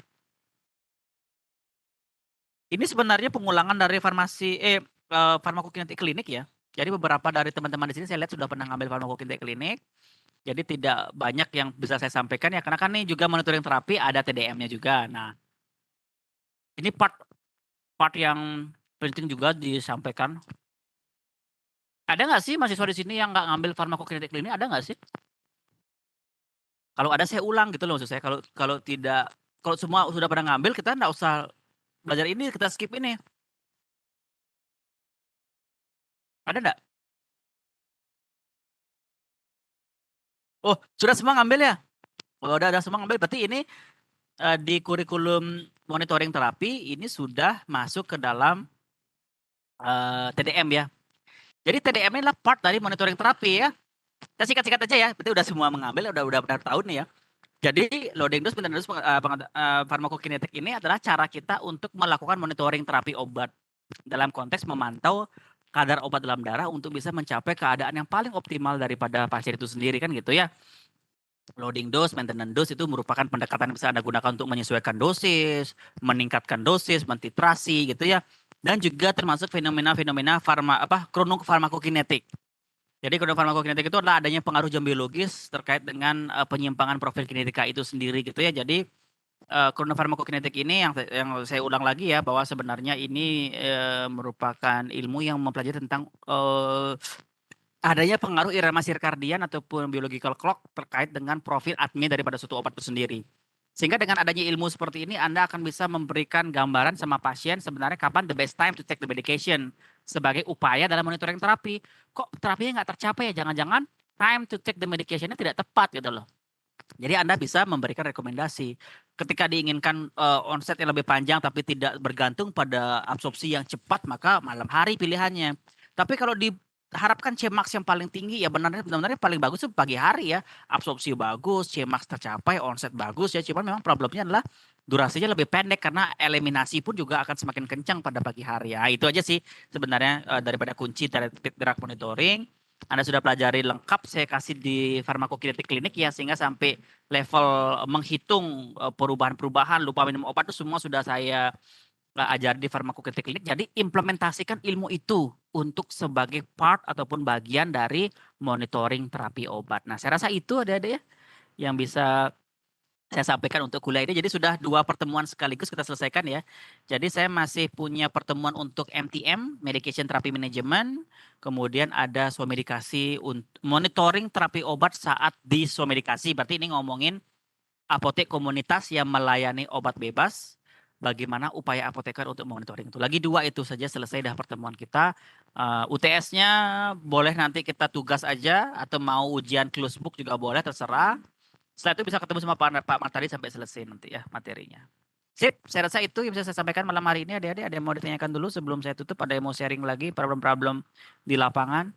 Ini sebenarnya pengulangan dari farmakokinetik klinik ya. Jadi beberapa dari teman-teman di sini saya lihat sudah pernah ngambil farmakokinetik klinik. Jadi tidak banyak yang bisa saya sampaikan ya karena kan ini juga monitoring terapi ada TDM-nya juga. Nah, ini part yang penting juga disampaikan. Ada nggak sih mahasiswa di sini yang nggak ngambil farmakokinetik klinik? Ada nggak sih? Kalau ada saya ulang gitu loh maksud saya. Kalau tidak, kalau semua sudah pernah ngambil kita nggak usah belajar ini, kita skip ini. Ada nggak? Oh sudah semua ngambil ya? Oh, udah semua ngambil. Berarti ini di kurikulum monitoring terapi ini sudah masuk ke dalam TDM ya. Jadi TDM ini adalah part dari monitoring terapi ya. Kita singkat-singkat aja ya, berarti udah semua mengambil, udah benar tahun nih ya. Jadi loading dose, maintenance dose, farmakokinetik ini adalah cara kita untuk melakukan monitoring terapi obat dalam konteks memantau kadar obat dalam darah untuk bisa mencapai keadaan yang paling optimal daripada pasien itu sendiri kan gitu ya. Loading dose, maintenance dose itu merupakan pendekatan yang bisa Anda gunakan untuk menyesuaikan dosis, meningkatkan dosis, mentitrasi gitu ya. Dan juga termasuk fenomena-fenomena kronofarmakokinetik. Jadi kronofarmakokinetik itu adalah adanya pengaruh jam biologis terkait dengan penyimpangan profil kinetika itu sendiri gitu ya. Jadi kronofarmakokinetik ini yang saya ulang lagi ya, bahwa sebenarnya ini merupakan ilmu yang mempelajari tentang adanya pengaruh irama sirkadian ataupun biological clock terkait dengan profil ADME daripada suatu obat itu sendiri. Sehingga dengan adanya ilmu seperti ini Anda akan bisa memberikan gambaran sama pasien sebenarnya kapan the best time to take the medication sebagai upaya dalam monitoring terapi. Kok terapinya nggak tercapai ya? Jangan-jangan time to take the medication-nya tidak tepat gitu loh. Jadi Anda bisa memberikan rekomendasi. Ketika diinginkan onset yang lebih panjang tapi tidak bergantung pada absorpsi yang cepat, maka malam hari pilihannya. Tapi kalau diharapkan Cmax yang paling tinggi, ya benar-benar paling bagus itu pagi hari ya. Absorpsi bagus, Cmax tercapai, onset bagus ya. Cuman memang problemnya adalah durasinya lebih pendek karena eliminasi pun juga akan semakin kencang pada pagi hari ya. Itu aja sih sebenarnya daripada kunci dari drug monitoring. Anda sudah pelajari lengkap, saya kasih di farmakokinetik klinik ya, sehingga sampai level menghitung perubahan-perubahan, lupa minum obat itu semua sudah saya ajar di farmakokinetik klinik. Jadi implementasikan ilmu itu untuk sebagai part ataupun bagian dari monitoring terapi obat. Nah, saya rasa itu ada ya yang bisa saya sampaikan untuk kuliah ini. Jadi sudah 2 pertemuan sekaligus kita selesaikan ya. Jadi saya masih punya pertemuan untuk MTM, Medication Therapy Management. Kemudian ada swamedikasi, monitoring terapi obat saat di swamedikasi. Berarti ini ngomongin apotek komunitas yang melayani obat bebas. Bagaimana upaya apoteker untuk monitoring itu. Lagi 2 itu saja selesai dah pertemuan kita. UTS-nya boleh nanti kita tugas aja atau mau ujian close book juga boleh, terserah. Setelah itu bisa ketemu sama Pak Martari sampai selesai nanti ya materinya. Sip, saya rasa itu yang bisa saya sampaikan malam hari ini. Adik-adik ada yang mau ditanyakan dulu sebelum saya tutup? Ada yang mau sharing lagi problem-problem di lapangan?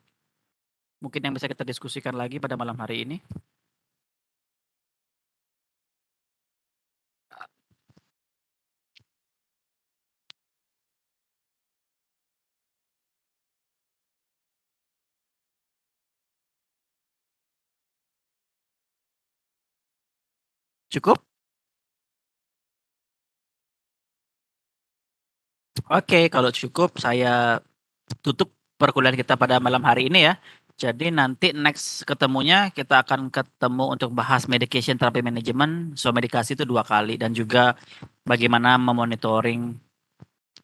Mungkin yang bisa kita diskusikan lagi pada malam hari ini. Cukup? Oke, kalau cukup saya tutup perkuliahan kita pada malam hari ini ya. Jadi nanti next ketemunya kita akan ketemu untuk bahas medication therapy management, medikasi itu 2 kali, dan juga bagaimana memonitoring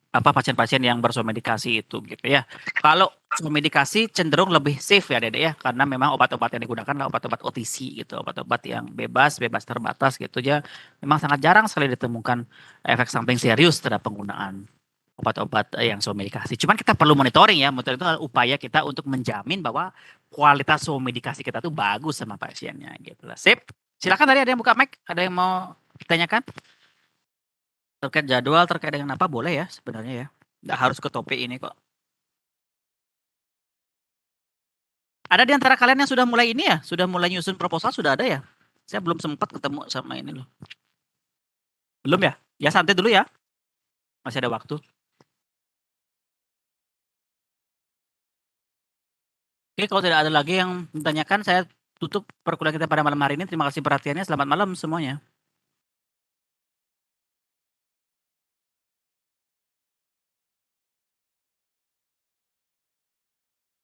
pasien-pasien yang bersomedikasi itu gitu ya. Kalau somedikasi cenderung lebih safe ya Dede ya, karena memang obat-obat yang digunakan adalah obat-obat OTC gitu, obat-obat yang bebas terbatas gitu ya. Memang sangat jarang sekali ditemukan efek samping serius terhadap penggunaan obat-obat yang somedikasi. Cuman kita perlu monitoring ya, monitoring itu adalah upaya kita untuk menjamin bahwa kualitas somedikasi kita tuh bagus sama pasiennya gitu lah. Sip. Silakan, tadi ada yang buka mic, ada yang mau ditanyakan? Terkait jadwal, terkait dengan apa, boleh ya sebenarnya ya. Nggak harus ke topik ini kok. Ada di antara kalian yang sudah mulai ini ya? Sudah mulai nyusun proposal, sudah ada ya? Saya belum sempat ketemu sama ini loh. Belum ya? Ya santai dulu ya. Masih ada waktu. Oke, kalau tidak ada lagi yang ditanyakan, saya tutup perkuliahan kita pada malam hari ini. Terima kasih perhatiannya. Selamat malam semuanya.